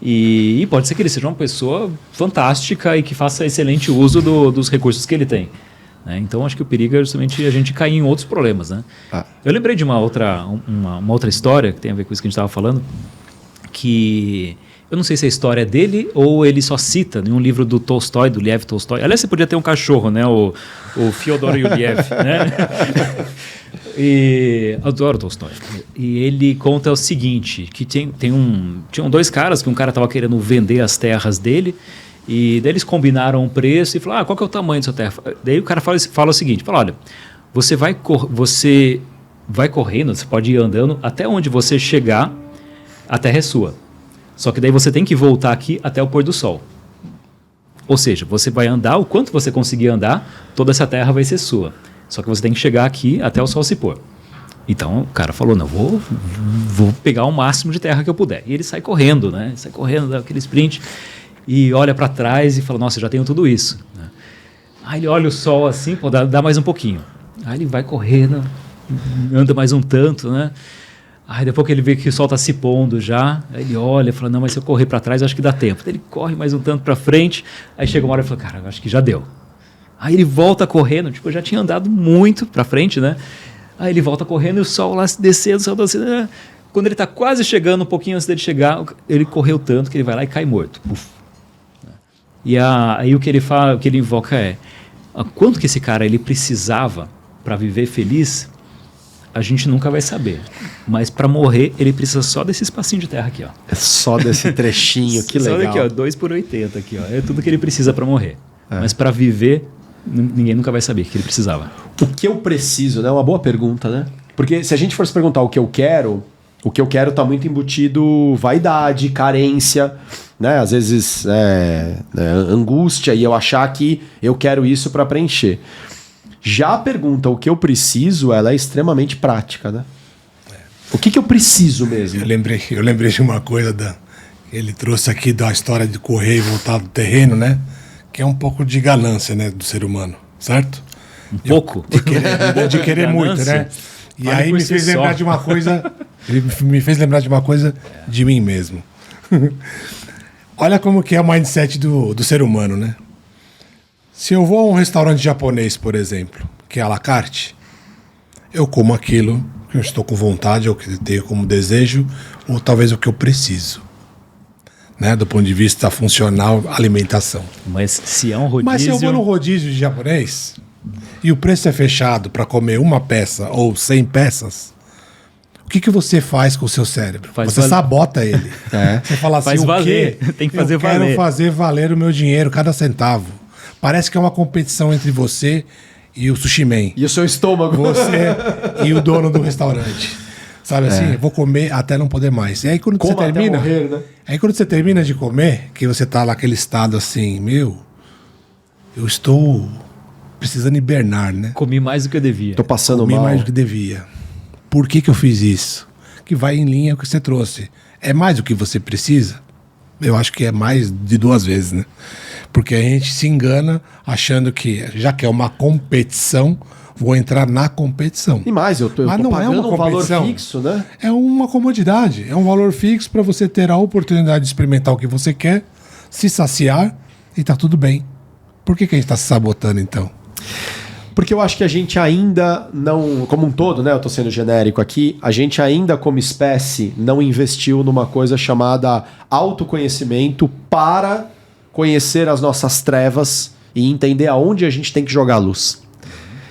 e pode ser que ele seja uma pessoa fantástica e que faça excelente uso dos recursos que ele tem. Né? Então, acho que o perigo é justamente a gente cair em outros problemas. Né? Eu lembrei de uma outra história que tem a ver com isso que a gente estava falando, que eu não sei se a história é dele ou ele só cita em um livro do Tolstói, do Lev Tolstói. Aliás, você podia ter um cachorro, né? O Fyodor Yuliev, né? E adoro Tolstói. E ele conta o seguinte, que tinham dois caras, que um cara estava querendo vender as terras dele, e daí eles combinaram um preço e falaram, qual que é o tamanho da sua terra? Daí o cara fala o seguinte, olha, você vai correndo, você pode ir andando até onde você chegar, a terra é sua. Só que daí você tem que voltar aqui até o pôr do sol. Ou seja, você vai andar o quanto você conseguir andar, toda essa terra vai ser sua. Só que você tem que chegar aqui até o sol se pôr. Então o cara falou, não, vou pegar o máximo de terra que eu puder. E ele sai correndo, né? Sai correndo, dá aquele sprint e olha para trás e fala, nossa, já tenho tudo isso. Aí ele olha o sol assim, pô, dá mais um pouquinho. Aí ele vai correndo, anda mais um tanto, né? Aí depois que ele vê que o sol está se pondo já, aí ele olha e fala, não, mas se eu correr para trás, eu acho que dá tempo. Aí ele corre mais um tanto para frente, aí chega uma hora e fala, cara, eu acho que já deu. Aí ele volta correndo, tipo, já tinha andado muito para frente, né? Aí ele volta correndo e o sol lá descendo, o sol descendo. Né? Quando ele está quase chegando, um pouquinho antes dele chegar, ele correu tanto que ele vai lá e cai morto. Uf. E aí o que ele fala, o que ele invoca é, quanto que esse cara ele precisava para viver feliz, a gente nunca vai saber. Mas para morrer, ele precisa só desse espacinho de terra aqui, ó. É só desse trechinho, que legal. Só daqui, ó, 2x80 aqui, ó. É tudo que ele precisa para morrer. Mas para viver, ninguém nunca vai saber o que ele precisava. O que eu preciso, né? É uma boa pergunta, né? Porque se a gente fosse perguntar o que eu quero tá muito embutido vaidade, carência, né? Às vezes angústia e eu achar que eu quero isso para preencher. Já a pergunta, o que eu preciso, ela é extremamente prática, né? O que eu preciso mesmo? Eu lembrei de uma coisa ele trouxe aqui da história de correr e voltar do terreno, né? Que é um pouco de ganância, né, do ser humano, certo? Um pouco? De querer muito, né? E aí me fez lembrar de uma coisa, de mim mesmo. Olha como que é o mindset do ser humano, né? Se eu vou a um restaurante japonês, por exemplo, que é à la carte, eu como aquilo que eu estou com vontade, ou que eu tenho como desejo, ou talvez o que eu preciso. Né? Do ponto de vista funcional, alimentação. Mas se é um rodízio... Mas se eu vou no rodízio de japonês e o preço é fechado para comer uma peça ou 100 peças, o que você faz com o seu cérebro? Você sabota ele. Você fala assim, faz valer. Tem que fazer valer. Eu quero fazer valer o meu dinheiro, cada centavo. Parece que é uma competição entre você e o sushi man. E o seu estômago. Você e o dono do restaurante. Sabe assim? Eu vou comer até não poder mais. E aí quando você termina... morrer, né? Aí quando você termina de comer, que você tá naquele estado assim, eu estou precisando hibernar, né? Comi mais do que eu devia. Tô passando Comi mal. mais do que devia. Por que eu fiz isso? Que vai em linha com o que você trouxe. É mais do que você precisa? Eu acho que é mais de 2 vezes, né? Porque a gente se engana achando que, já que é uma competição, vou entrar na competição. E mais, eu tô não pagando é uma um valor competição. fixo, né? É uma comodidade, é um valor fixo para você ter a oportunidade de experimentar o que você quer, se saciar e tá tudo bem. Por que a gente está se sabotando então? Porque eu acho que a gente ainda não, como um todo, né? Eu tô sendo genérico aqui, a gente ainda como espécie não investiu numa coisa chamada autoconhecimento para conhecer as nossas trevas e entender aonde a gente tem que jogar a luz.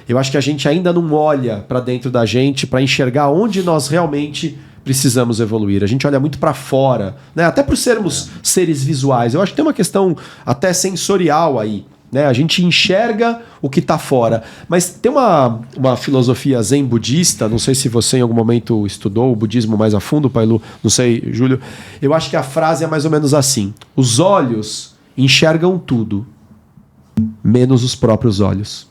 Eu acho que a gente ainda não olha para dentro da gente para enxergar onde nós realmente precisamos evoluir. A gente olha muito para fora, né? Até por sermos seres visuais. Eu acho que tem uma questão até sensorial aí, né? A gente enxerga o que está fora. Mas tem uma filosofia zen budista, não sei se você em algum momento estudou o budismo mais a fundo, Pailu, não sei, Júlio. Eu acho que a frase é mais ou menos assim: os olhos enxergam tudo, menos os próprios olhos.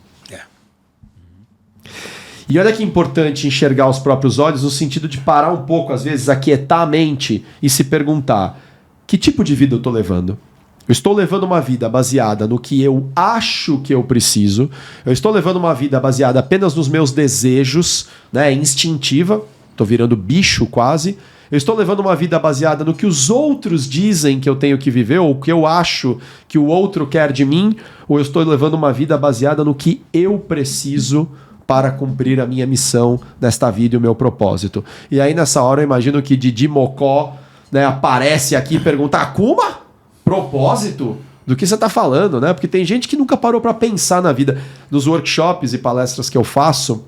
E olha que importante enxergar os próprios olhos no sentido de parar um pouco, às vezes, aquietar a mente e se perguntar: que tipo de vida eu estou levando? Eu estou levando uma vida baseada no que eu acho que eu preciso? Eu estou levando uma vida baseada apenas nos meus desejos, né, instintiva? tô virando bicho quase. Eu estou levando uma vida baseada no que os outros dizem que eu tenho que viver, ou o que eu acho que o outro quer de mim, ou eu estou levando uma vida baseada no que eu preciso para cumprir a minha missão nesta vida e o meu propósito. E aí nessa hora eu imagino que Didi Mocó, né, aparece aqui e pergunta: Akuma? Propósito? Do que você está falando, né? Porque tem gente que nunca parou para pensar na vida. Nos workshops e palestras que eu faço,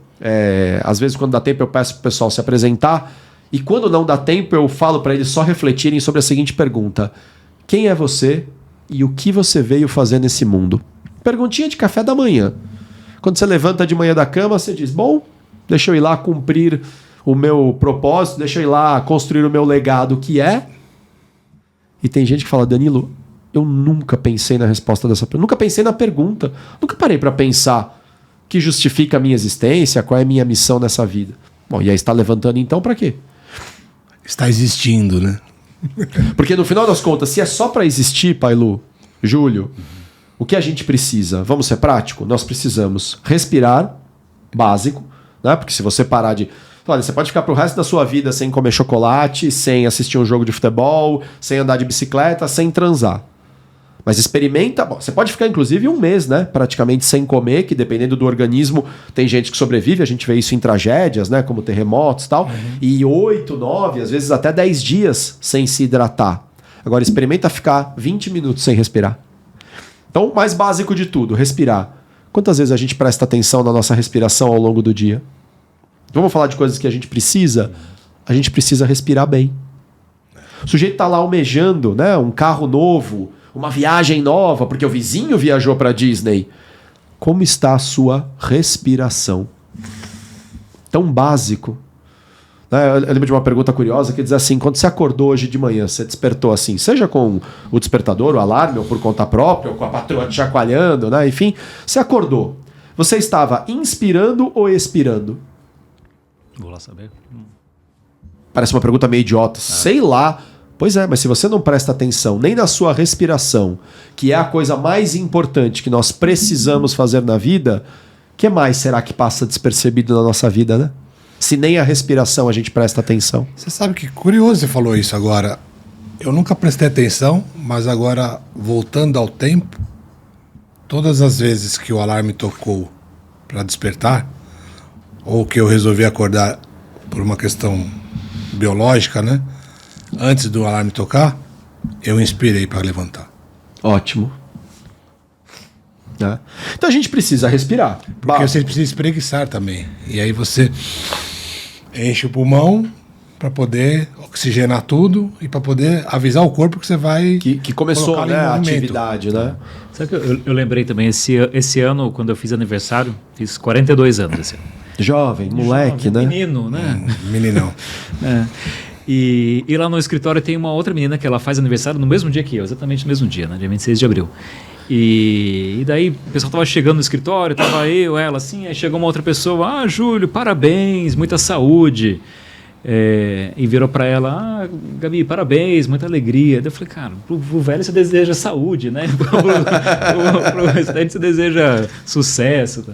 às vezes quando dá tempo eu peço para o pessoal se apresentar, e quando não dá tempo eu falo para eles só refletirem sobre a seguinte pergunta: quem é você e o que você veio fazer nesse mundo? Perguntinha de café da manhã. Quando você levanta de manhã da cama, você diz: bom, deixa eu ir lá cumprir o meu propósito, deixa eu ir lá construir o meu legado, que é... E tem gente que fala: Danilo, eu nunca pensei na resposta dessa pergunta, nunca pensei na pergunta, nunca parei para pensar o que justifica a minha existência, qual é a minha missão nessa vida. Bom, e aí está levantando então para quê? Está existindo, né? Porque no final das contas, se é só para existir, Pailu, Júlio, o que a gente precisa? Vamos ser prático? Nós precisamos respirar, básico, né? Porque se você parar de... Olha, você pode ficar pro resto da sua vida sem comer chocolate, sem assistir um jogo de futebol, sem andar de bicicleta, sem transar. Mas experimenta... Bom, você pode ficar, inclusive, um mês, né? Praticamente sem comer, que dependendo do organismo, tem gente que sobrevive, a gente vê isso em tragédias, né? Como terremotos e tal. E 8, 9, às vezes até 10 dias sem se hidratar. Agora, experimenta ficar 20 minutos sem respirar. Então, o mais básico de tudo, respirar. Quantas vezes a gente presta atenção na nossa respiração ao longo do dia? Vamos falar de coisas que a gente precisa? A gente precisa respirar bem. O sujeito está lá almejando, né? Um carro novo, uma viagem nova, porque o vizinho viajou para Disney. Como está a sua respiração? Tão básico. Eu lembro de uma pergunta curiosa que diz assim: quando você acordou hoje de manhã, você despertou assim, seja com o despertador, o alarme, ou por conta própria, ou com a patroa te chacoalhando, né? Enfim, você acordou. Você estava inspirando ou expirando? Vou lá saber. Parece uma pergunta meio idiota. Sei lá. Pois é, mas se você não presta atenção nem na sua respiração, que é a coisa mais importante que nós precisamos fazer na vida, o que mais será que passa despercebido na nossa vida, né? Se nem a respiração a gente presta atenção. Você sabe que curioso você falou isso agora. Eu nunca prestei atenção, mas agora, voltando ao tempo, todas as vezes que o alarme tocou para despertar, ou que eu resolvi acordar por uma questão biológica, né? Antes do alarme tocar, eu inspirei para levantar. Ótimo. Né? Então a gente precisa respirar. Porque você precisa espreguiçar também. E aí você enche o pulmão para poder oxigenar tudo e para poder avisar o corpo que você vai... Que começou, né, a atividade, né? Sabe que eu lembrei também, esse ano, quando eu fiz aniversário, fiz 42 anos esse ano. Jovem, moleque, jovem, né? Menino, né? Meninão. E lá no escritório tem uma outra menina que ela faz aniversário no mesmo dia que eu, exatamente no mesmo dia, né? Dia 26 de abril. E daí o pessoal tava chegando no escritório, tava eu, ela, assim, aí chegou uma outra pessoa: Júlio, parabéns, muita saúde. E virou para ela: Gabi, parabéns, muita alegria. Daí eu falei: cara, pro velho você deseja saúde, né? pro restante você deseja sucesso, tá?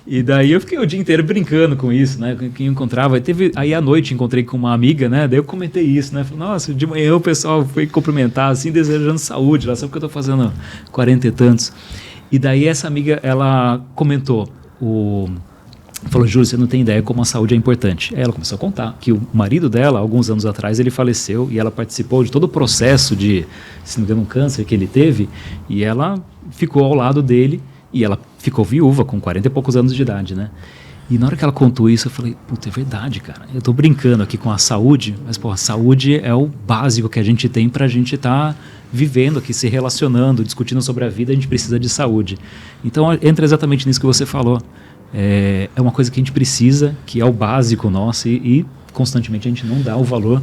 E daí eu fiquei o dia inteiro brincando com isso, né? Quem encontrava. Aí à noite encontrei com uma amiga, né? Daí eu comentei isso, né? Falei: nossa, de manhã o pessoal foi cumprimentar, assim, desejando saúde, lá, sabe que eu tô fazendo 40 e tantos. E daí essa amiga, ela comentou, falou: Júlio, você não tem ideia como a saúde é importante. Aí ela começou a contar que o marido dela, alguns anos atrás, ele faleceu e ela participou de todo o processo de, se não me engano, um câncer que ele teve, e ela ficou ao lado dele. E ela ficou viúva com 40 e poucos anos de idade, né? E na hora que ela contou isso, eu falei: puta, é verdade, cara. Eu tô brincando aqui com a saúde, mas, pô, a saúde é o básico que a gente tem pra gente estar vivendo aqui, se relacionando, discutindo sobre a vida. A gente precisa de saúde. Então, entra exatamente nisso que você falou. É uma coisa que a gente precisa, que é o básico nosso, e constantemente a gente não dá o valor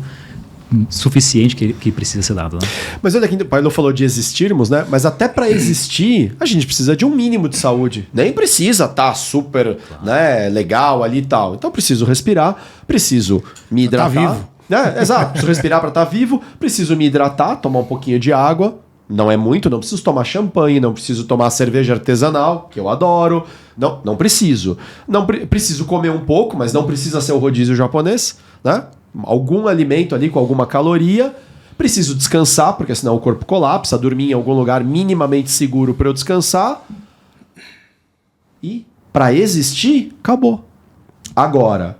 suficiente que precisa ser dado, né? Mas olha aqui, o pai não falou de existirmos, né? Mas até para existir, a gente precisa de um mínimo de saúde. Nem precisa estar super, né, legal ali e tal. Então eu preciso respirar, preciso me hidratar. Tá vivo. Exato, preciso respirar para estar vivo, preciso me hidratar, tomar um pouquinho de água, Não é muito, não preciso tomar champanhe, não preciso tomar cerveja artesanal, que eu adoro. Não preciso. Não preciso comer um pouco, mas não precisa ser o rodízio japonês, né? Algum alimento ali com alguma caloria. Preciso descansar, porque senão o corpo colapsa, dormir em algum lugar minimamente seguro para eu descansar. E para existir, acabou. Agora,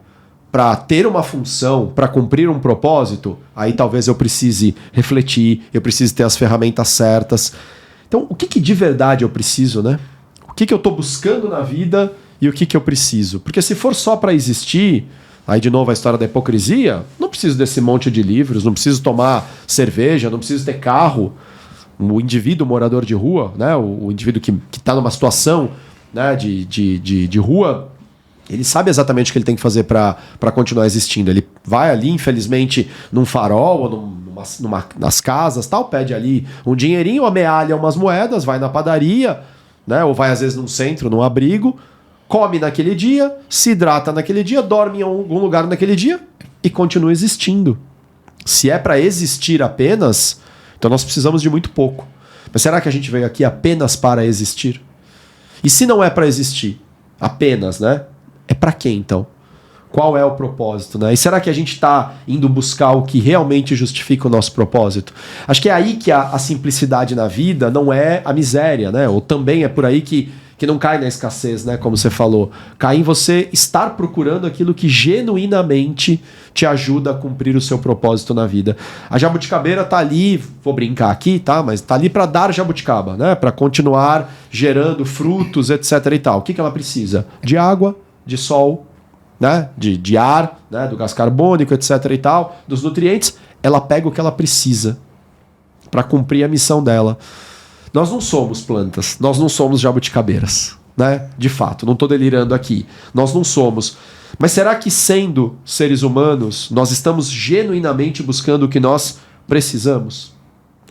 para ter uma função, para cumprir um propósito, aí talvez eu precise refletir, eu preciso ter as ferramentas certas. Então, o que de verdade eu preciso, né? O que eu estou buscando na vida e o que eu preciso? Porque se for só para existir, aí de novo a história da hipocrisia, não preciso desse monte de livros, não preciso tomar cerveja, não preciso ter carro. O indivíduo morador de rua, né? O indivíduo que está numa situação, né, de rua, ele sabe exatamente o que ele tem que fazer para continuar existindo. Ele vai ali, infelizmente, num farol ou nas casas, tal, pede ali um dinheirinho, amealha umas moedas, vai na padaria, né, ou vai às vezes num centro, num abrigo, come naquele dia, se hidrata naquele dia, dorme em algum lugar naquele dia e continua existindo. Se é para existir apenas, então nós precisamos de muito pouco. Mas será que a gente veio aqui apenas para existir? E se não é para existir apenas, né? É para quê, então? Qual é o propósito, né? E será que a gente está indo buscar o que realmente justifica o nosso propósito? Acho que é aí que a simplicidade na vida não é a miséria, né? Ou também é por aí que não cai na escassez, né? Como você falou. Cai em você estar procurando aquilo que genuinamente te ajuda a cumprir o seu propósito na vida. A jabuticabeira tá ali, vou brincar aqui, tá? Mas tá ali para dar jabuticaba, né? Para continuar gerando frutos, etc e tal. O que ela precisa? De água, de sol, né? De ar, né? Do gás carbônico, etc e tal, dos nutrientes. Ela pega o que ela precisa para cumprir a missão dela. Nós não somos plantas, nós não somos jabuticabeiras, né? De fato, não estou delirando aqui. Nós não somos. Mas será que, sendo seres humanos, nós estamos genuinamente buscando o que nós precisamos?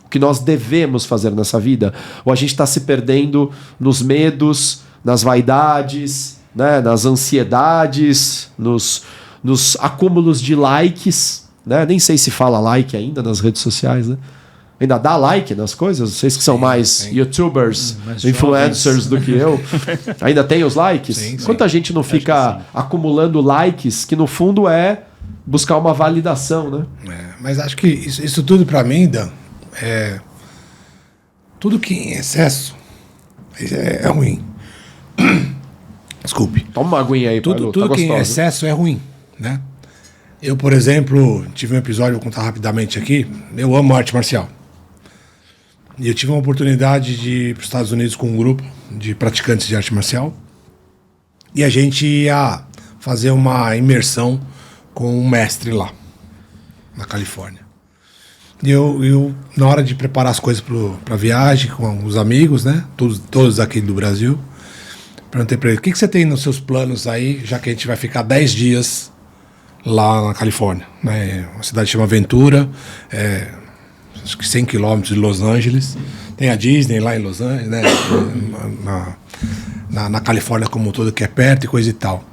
O que nós devemos fazer nessa vida? Ou a gente está se perdendo nos medos, nas vaidades, né? Nas ansiedades, nos acúmulos de likes, né? Nem sei se fala like ainda nas redes sociais, né? Ainda dá like nas coisas? Vocês que são mais youtubers, mais influencers do que eu. Ainda tem os likes? Sim. Quanta gente não fica acumulando likes, que no fundo é buscar uma validação, né? Mas acho que isso tudo para mim, Dan, tudo que em excesso é ruim. Desculpe. Toma uma aguinha aí, tudo tá que em excesso é ruim, né? Eu, por exemplo, tive um episódio, vou contar rapidamente aqui. Eu amo arte marcial. E eu tive uma oportunidade de ir para os Estados Unidos com um grupo de praticantes de arte marcial. E a gente ia fazer uma imersão com um mestre lá, na Califórnia. E eu na hora de preparar as coisas para a viagem, com os amigos, né? Todos aqui do Brasil, perguntei para ele, o que você tem nos seus planos aí, já que a gente vai ficar 10 dias lá na Califórnia, né? Uma cidade que chama Ventura, acho que 100 quilômetros de Los Angeles. Tem a Disney lá em Los Angeles, né? na Califórnia como um todo, que é perto e coisa e tal.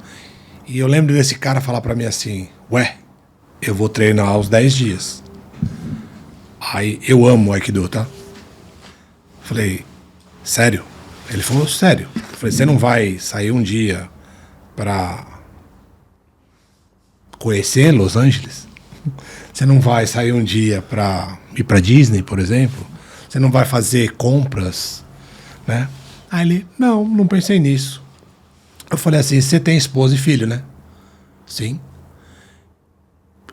E eu lembro desse cara falar pra mim assim, eu vou treinar aos 10 dias. Aí, eu amo o Aikido, tá? Falei, sério? Ele falou, sério. Eu falei, você não vai sair um dia pra conhecer Los Angeles? Você não vai sair um dia pra ir pra Disney, por exemplo? Você não vai fazer compras, né? Aí ele, não pensei nisso. Eu falei assim, você tem esposa e filho, né? Sim.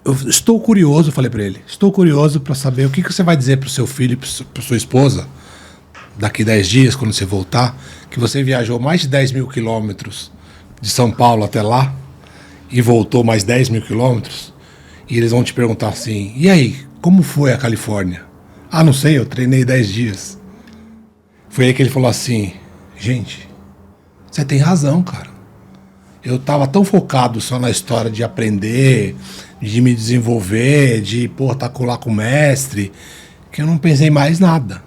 Eu estou curioso, falei pra ele, estou curioso pra saber o que você vai dizer pro seu filho e pra sua esposa daqui 10 dias, quando você voltar, que você viajou mais de 10 mil quilômetros de São Paulo até lá e voltou mais 10 mil quilômetros. E eles vão te perguntar assim, e aí, como foi a Califórnia? Ah, não sei, eu treinei 10 dias. Foi aí que ele falou assim, gente, você tem razão, cara. Eu tava tão focado só na história de aprender, de me desenvolver, de, tá lá com o mestre, que eu não pensei mais nada.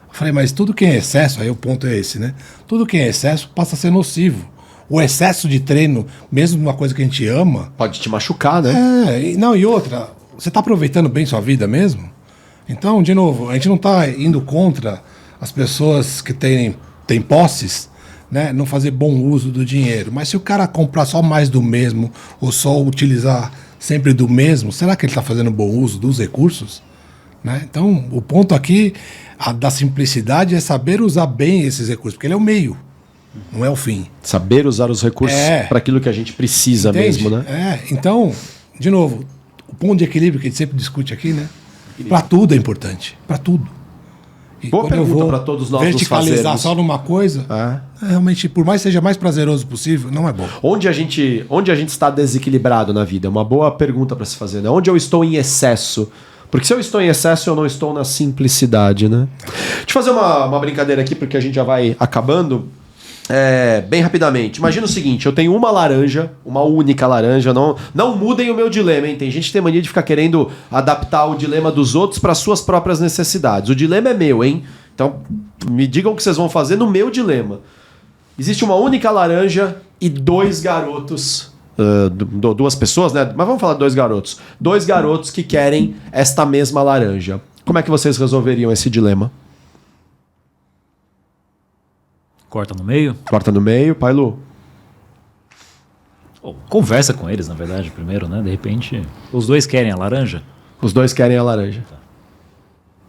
Eu falei, mas tudo que é excesso, aí o ponto é esse, né? Tudo que é excesso passa a ser nocivo. O excesso de treino, mesmo uma coisa que a gente ama... Pode te machucar, né? E outra, você tá aproveitando bem sua vida mesmo? Então, de novo, a gente não está indo contra as pessoas que têm posses, né, não fazer bom uso do dinheiro. Mas se o cara comprar só mais do mesmo ou só utilizar sempre do mesmo, será que ele está fazendo bom uso dos recursos? Né? Então, o ponto aqui da simplicidade é saber usar bem esses recursos, porque ele é o meio, não é o fim. Saber usar os recursos para aquilo que a gente precisa. Entende? Mesmo, né? Então, de novo, o ponto de equilíbrio que a gente sempre discute aqui, né? Para tudo é importante, para tudo. E boa pergunta para todos nós verticalizar só numa coisa, realmente, por mais seja mais prazeroso possível, não é bom. Onde a gente está desequilibrado na vida? É uma boa pergunta para se fazer, né? Onde eu estou em excesso? Porque se eu estou em excesso, eu não estou na simplicidade, né? Deixa eu fazer uma brincadeira aqui, porque a gente já vai acabando. Bem rapidamente. Imagina o seguinte, eu tenho uma laranja, uma única laranja, não mudem o meu dilema, hein? Tem gente que tem mania de ficar querendo adaptar o dilema dos outros para suas próprias necessidades. O dilema é meu, hein? Então, me digam o que vocês vão fazer no meu dilema. Existe uma única laranja e 2 garotos, 2 pessoas, né? Mas vamos falar de 2 garotos. 2 garotos que querem esta mesma laranja. Como é que vocês resolveriam esse dilema? Corta no meio? Corta no meio, pai Lu. Conversa com eles, na verdade, primeiro, né? De repente, os 2 querem a laranja? Os 2 querem a laranja.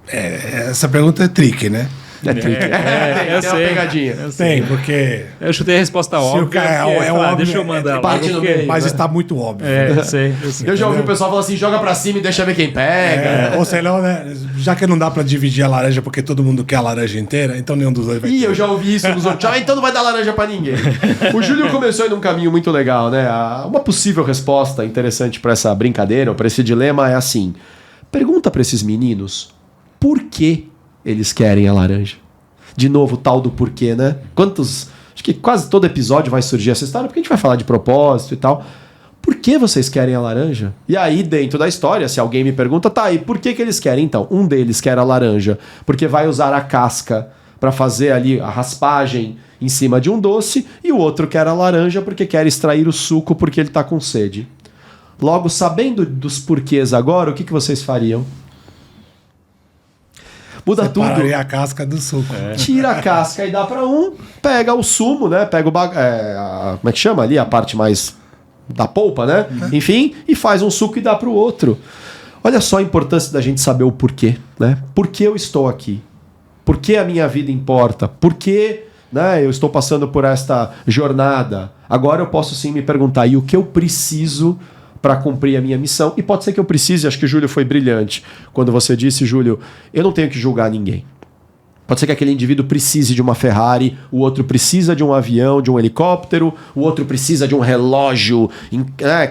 Essa pergunta é tricky, né? Eu sei, uma pegadinha. Tem, porque... Eu chutei a resposta óbvia. O cara óbvio, deixa eu mandar lá. Mas está muito óbvio. Eu sei. Eu já ouvi o pessoal falar assim, joga pra cima e deixa ver quem pega. Ou sei lá, né? Já que não dá pra dividir a laranja porque todo mundo quer a laranja inteira, então nenhum dos 2 vai ter. Eu já ouvi isso nos outros. Então não vai dar laranja pra ninguém. O Júlio começou aí num caminho muito legal, né? Uma possível resposta interessante pra essa brincadeira, ou pra esse dilema é assim. Pergunta pra esses meninos por que eles querem a laranja. De novo, o tal do porquê, né? Acho que quase todo episódio vai surgir essa história, porque a gente vai falar de propósito e tal. Por que vocês querem a laranja? E aí, dentro da história, se alguém me pergunta, tá, e por que eles querem? Então, um deles quer a laranja, porque vai usar a casca para fazer ali a raspagem em cima de um doce, e o outro quer a laranja porque quer extrair o suco porque ele tá com sede. Logo, sabendo dos porquês agora, o que vocês fariam? Muda tudo. Separaria a casca do suco. Tira a casca e dá para um, pega o sumo, né? Pega como é que chama ali? A parte mais da polpa, né? Enfim, e faz um suco e dá para o outro. Olha só a importância da gente saber o porquê, né? Por que eu estou aqui? Por que a minha vida importa? Por que, né, eu estou passando por esta jornada? Agora eu posso sim me perguntar, e o que eu preciso para cumprir a minha missão? E pode ser que eu precise, acho que o Júlio foi brilhante quando você disse, Júlio, eu não tenho que julgar ninguém. Pode ser que aquele indivíduo precise de uma Ferrari, o outro precisa de um avião, de um helicóptero, o outro precisa de um relógio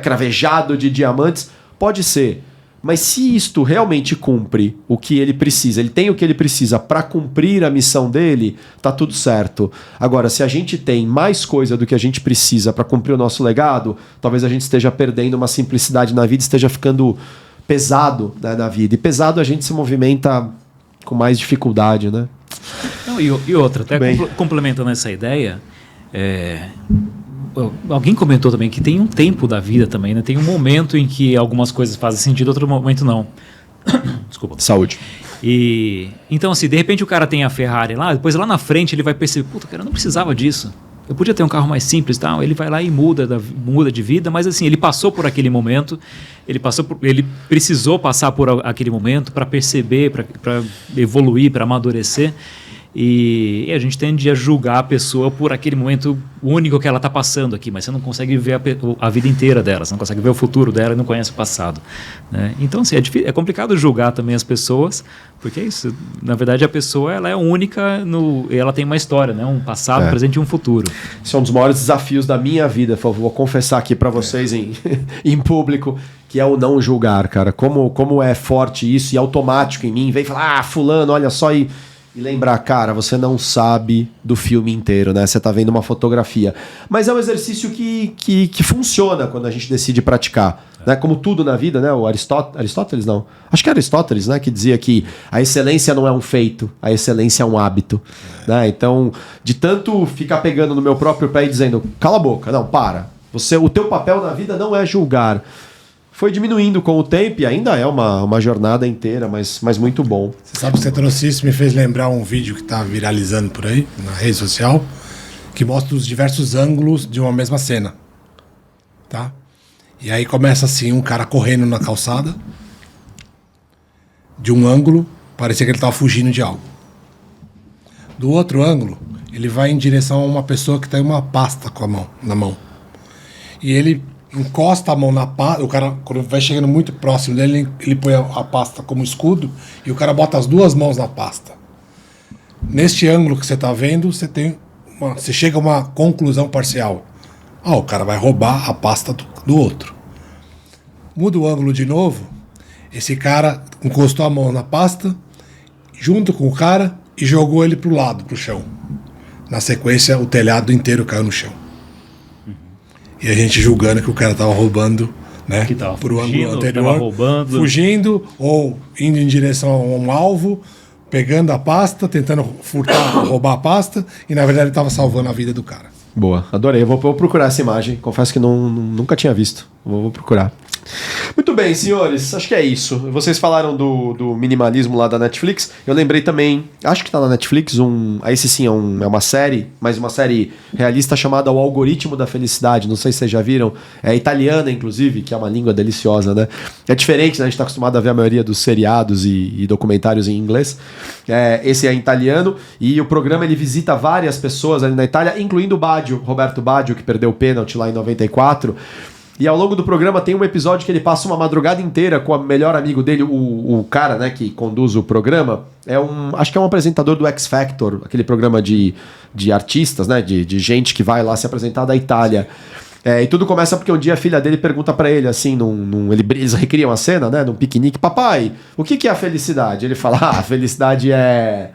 cravejado de diamantes. Pode ser. Mas se isto realmente cumpre o que ele precisa, ele tem o que ele precisa para cumprir a missão dele, tá tudo certo. Agora, se a gente tem mais coisa do que a gente precisa para cumprir o nosso legado, talvez a gente esteja perdendo uma simplicidade na vida, esteja ficando pesado, né, na vida. E pesado a gente se movimenta com mais dificuldade, né? Não, e outra, até complementando essa ideia, alguém comentou também que tem um tempo da vida também, né? Tem um momento em que algumas coisas fazem sentido, outro momento não. Desculpa. Saúde. E então, assim, de repente o cara tem a Ferrari lá, depois lá na frente ele vai perceber, puta, cara, eu não precisava disso. Eu podia ter um carro mais simples, tal. Ele vai lá e muda de vida, mas assim, ele passou por aquele momento, ele precisou passar por aquele momento para perceber, para evoluir, para amadurecer. E a gente tende a julgar a pessoa por aquele momento único que ela está passando aqui, mas você não consegue ver a vida inteira dela, você não consegue ver o futuro dela e não conhece o passado, né? Então, assim, é complicado julgar também as pessoas, porque é isso. Na verdade, a pessoa ela é única, ela tem uma história, né? Um passado, um presente e um futuro. Isso é um dos maiores desafios da minha vida. Vou confessar aqui para vocês em público, que é o não julgar, cara. Como é forte isso e automático em mim. Vem falar, fulano, olha só e lembrar, cara, você não sabe do filme inteiro, né? Você tá vendo uma fotografia. Mas é um exercício que funciona quando a gente decide praticar. Né? Como tudo na vida, né? O Aristóteles, não. Acho que era Aristóteles, né? Que dizia que a excelência não é um feito, a excelência é um hábito. Né? Então, de tanto ficar pegando no meu próprio pé e dizendo, cala a boca, não, para. O teu papel na vida não é julgar. foi diminuindo com o tempo e ainda é uma jornada inteira, mas muito bom. Você sabe que você trouxe isso, me fez lembrar um vídeo que tá viralizando por aí, na rede social, que mostra os diversos ângulos de uma mesma cena. Tá? E aí começa assim, um cara correndo na calçada, de um ângulo, parecia que ele tava fugindo de algo. Do outro ângulo, ele vai em direção a uma pessoa que tem uma pasta na mão. E ele encosta a mão na pasta, o cara, quando vai chegando muito próximo dele, ele põe a pasta como escudo e o cara bota as duas mãos na pasta. Neste ângulo que você está vendo, você chega a uma conclusão parcial. O cara vai roubar a pasta do outro. Muda o ângulo de novo, esse cara encostou a mão na pasta, junto com o cara, e jogou ele pro lado, pro chão. Na sequência, o telhado inteiro caiu no chão. E a gente julgando que o cara tava roubando, né? Que tava pro fugindo, ângulo anterior. tava roubando. Fugindo ou indo em direção a um alvo, pegando a pasta, tentando roubar a pasta, e na verdade ele tava salvando a vida do cara. Boa, adorei. Eu vou procurar essa imagem. Confesso que nunca tinha visto. Vou procurar. Muito bem, senhores. Acho que é isso. Vocês falaram do minimalismo lá da Netflix. Eu lembrei também, acho que tá na Netflix, esse sim é uma série, mas uma série realista chamada O Algoritmo da Felicidade. Não sei se vocês já viram. É italiana, inclusive, que é uma língua deliciosa, né? É diferente, né? A gente tá acostumado a ver a maioria dos seriados e documentários em inglês. Esse é em italiano e o programa ele visita várias pessoas ali na Itália, incluindo o Baggio, Roberto Baggio, que perdeu o pênalti lá em 94. E ao longo do programa tem um episódio que ele passa uma madrugada inteira com o melhor amigo dele, o cara, né, que conduz o programa. Acho que é um apresentador do X Factor, aquele programa de artistas, né, de gente que vai lá se apresentar da Itália. E tudo começa porque um dia a filha dele pergunta pra ele, assim, eles recriam a cena, né, num piquenique: papai, o que é a felicidade? Ele fala: a felicidade é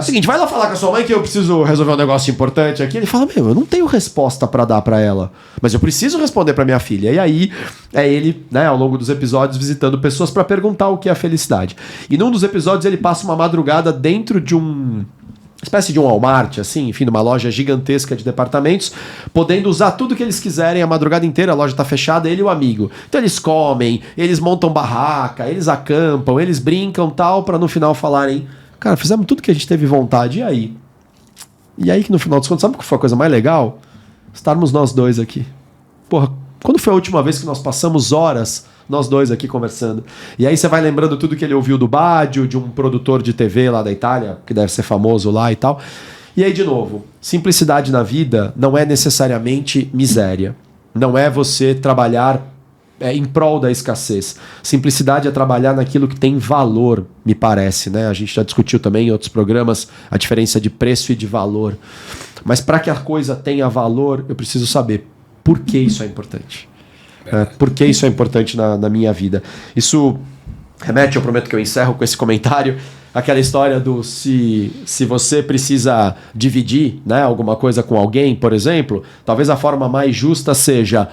o seguinte, vai lá falar com a sua mãe que eu preciso resolver um negócio importante aqui. Ele fala: eu não tenho resposta pra dar pra ela, mas eu preciso responder pra minha filha. E aí é ele, né, ao longo dos episódios, visitando pessoas pra perguntar o que é a felicidade. E num dos episódios ele passa uma madrugada dentro de espécie de um Walmart, assim, enfim, de uma loja gigantesca de departamentos, podendo usar tudo que eles quiserem a madrugada inteira. A loja tá fechada, ele e o amigo. Então eles comem, eles montam barraca, eles acampam, eles brincam, tal, pra no final falarem: cara, fizemos tudo que a gente teve vontade, e aí? E aí que no final dos contos, sabe o que foi a coisa mais legal? Estarmos nós dois aqui. Porra, quando foi a última vez que nós passamos horas, nós dois aqui conversando? E aí você vai lembrando tudo que ele ouviu do Baggio, de um produtor de TV lá da Itália, que deve ser famoso lá e tal. E aí, de novo, simplicidade na vida não é necessariamente miséria. Não é você trabalhar em prol da escassez. Simplicidade é trabalhar naquilo que tem valor, me parece, né? A gente já discutiu também em outros programas a diferença de preço e de valor. Mas para que a coisa tenha valor, eu preciso saber por que isso é importante. Por que isso é importante na minha vida. Isso remete, eu prometo que eu encerro com esse comentário, aquela história do se você precisa dividir, né, alguma coisa com alguém, por exemplo, talvez a forma mais justa seja: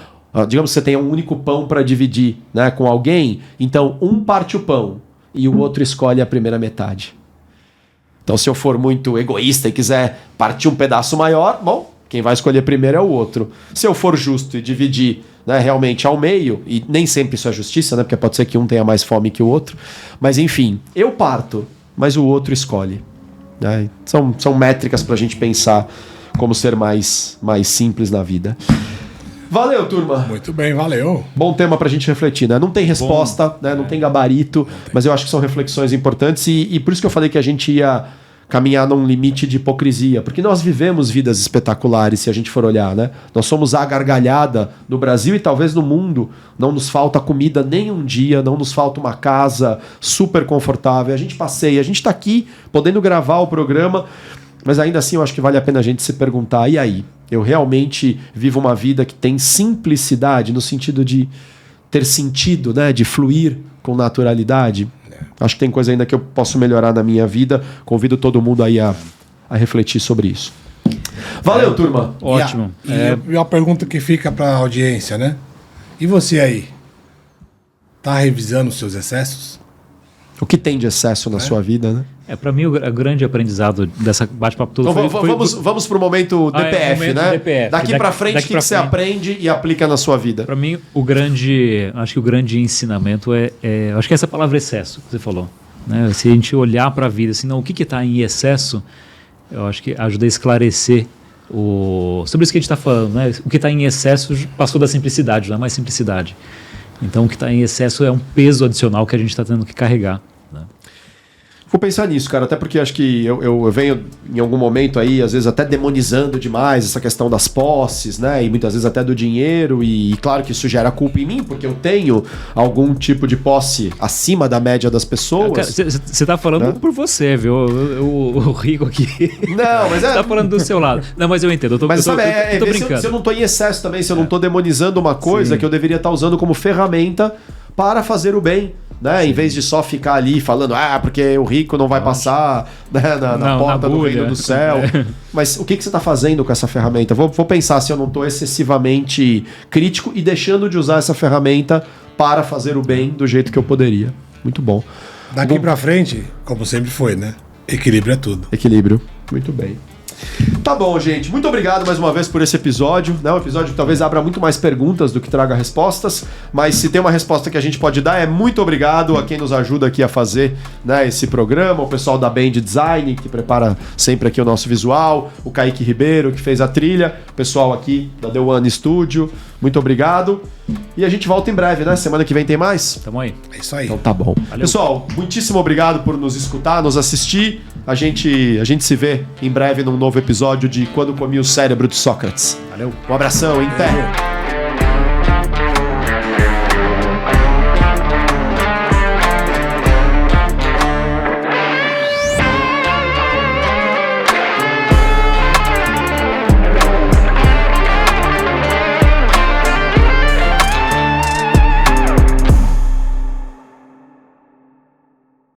digamos que você tem um único pão para dividir, né, com alguém, então um parte o pão e o outro escolhe a primeira metade. Então, se eu for muito egoísta e quiser partir um pedaço maior, bom, quem vai escolher primeiro é o outro. Se eu for justo e dividir, né, realmente ao meio, e nem sempre isso é justiça, né, porque pode ser que um tenha mais fome que o outro, mas enfim, eu parto, mas o outro escolhe. Né? São métricas para a gente pensar como ser mais simples na vida. Valeu, turma. Muito bem, valeu. Bom tema pra gente refletir, né? Não tem resposta, né? Não tem gabarito, mas eu acho que são reflexões importantes e por isso que eu falei que a gente ia caminhar num limite de hipocrisia, porque nós vivemos vidas espetaculares, se a gente for olhar, né? Nós somos a gargalhada no Brasil e talvez no mundo. Não nos falta comida nem um dia, não nos falta uma casa super confortável. A gente passeia, a gente tá aqui podendo gravar o programa, mas ainda assim eu acho que vale a pena a gente se perguntar: e aí? Eu realmente vivo uma vida que tem simplicidade no sentido de ter sentido, né? De fluir com naturalidade? Acho que tem coisa ainda que eu posso melhorar na minha vida. Convido todo mundo aí a refletir sobre isso. Valeu, turma. Ótimo. E a pergunta que fica para a audiência, né? E você aí? Tá revisando os seus excessos? O que tem de excesso na sua vida, né? Para mim, o grande aprendizado dessa bate-papo todo então, vamos pro momento DPF, momento né? DPF. Daqui pra frente, o que você aprende e aplica na sua vida? Para mim, acho que o grande ensinamento acho que essa palavra excesso que você falou. Né? Se a gente olhar para a vida assim, não, o que está em excesso, eu acho que ajuda a esclarecer sobre isso que a gente está falando. Né? O que está em excesso passou da simplicidade, não é mais simplicidade. Então, o que está em excesso é um peso adicional que a gente está tendo que carregar. Né? Vou pensar nisso, cara, até porque acho que eu venho em algum momento aí, às vezes até demonizando demais essa questão das posses, né, e muitas vezes até do dinheiro, e claro que isso gera culpa em mim, porque eu tenho algum tipo de posse acima da média das pessoas. Você tá falando, né, por você, viu? O rico aqui. Não, mas Você tá falando do seu lado. Não, mas eu entendo, eu tô brincando. Se eu não tô em excesso também, se eu não tô demonizando uma coisa que eu deveria estar usando como ferramenta para fazer o bem. Né? Em vez de só ficar ali falando, porque o rico não vai passar, né, na porta do reino do céu. Mas o que você está fazendo com essa ferramenta? Vou pensar se eu não estou excessivamente crítico e deixando de usar essa ferramenta para fazer o bem do jeito que eu poderia. Muito bom. Daqui para frente, como sempre foi, né? Equilíbrio é tudo. Equilíbrio. Muito bem. Tá bom, gente. Muito obrigado mais uma vez por esse episódio. Um episódio que talvez abra muito mais perguntas do que traga respostas, mas se tem uma resposta que a gente pode dar, é muito obrigado a quem nos ajuda aqui a fazer, né, esse programa, o pessoal da Band Design, que prepara sempre aqui o nosso visual, o Kaique Ribeiro, que fez a trilha, o pessoal aqui da The One Studio. Muito obrigado. E a gente volta em breve, né? Semana que vem tem mais? Tamo aí. É isso aí. Então tá bom. Valeu. Pessoal, muitíssimo obrigado por nos escutar, nos assistir. A gente se vê em breve num novo episódio de Quando Comi o Cérebro de Sócrates. Valeu. Um abração, em pé.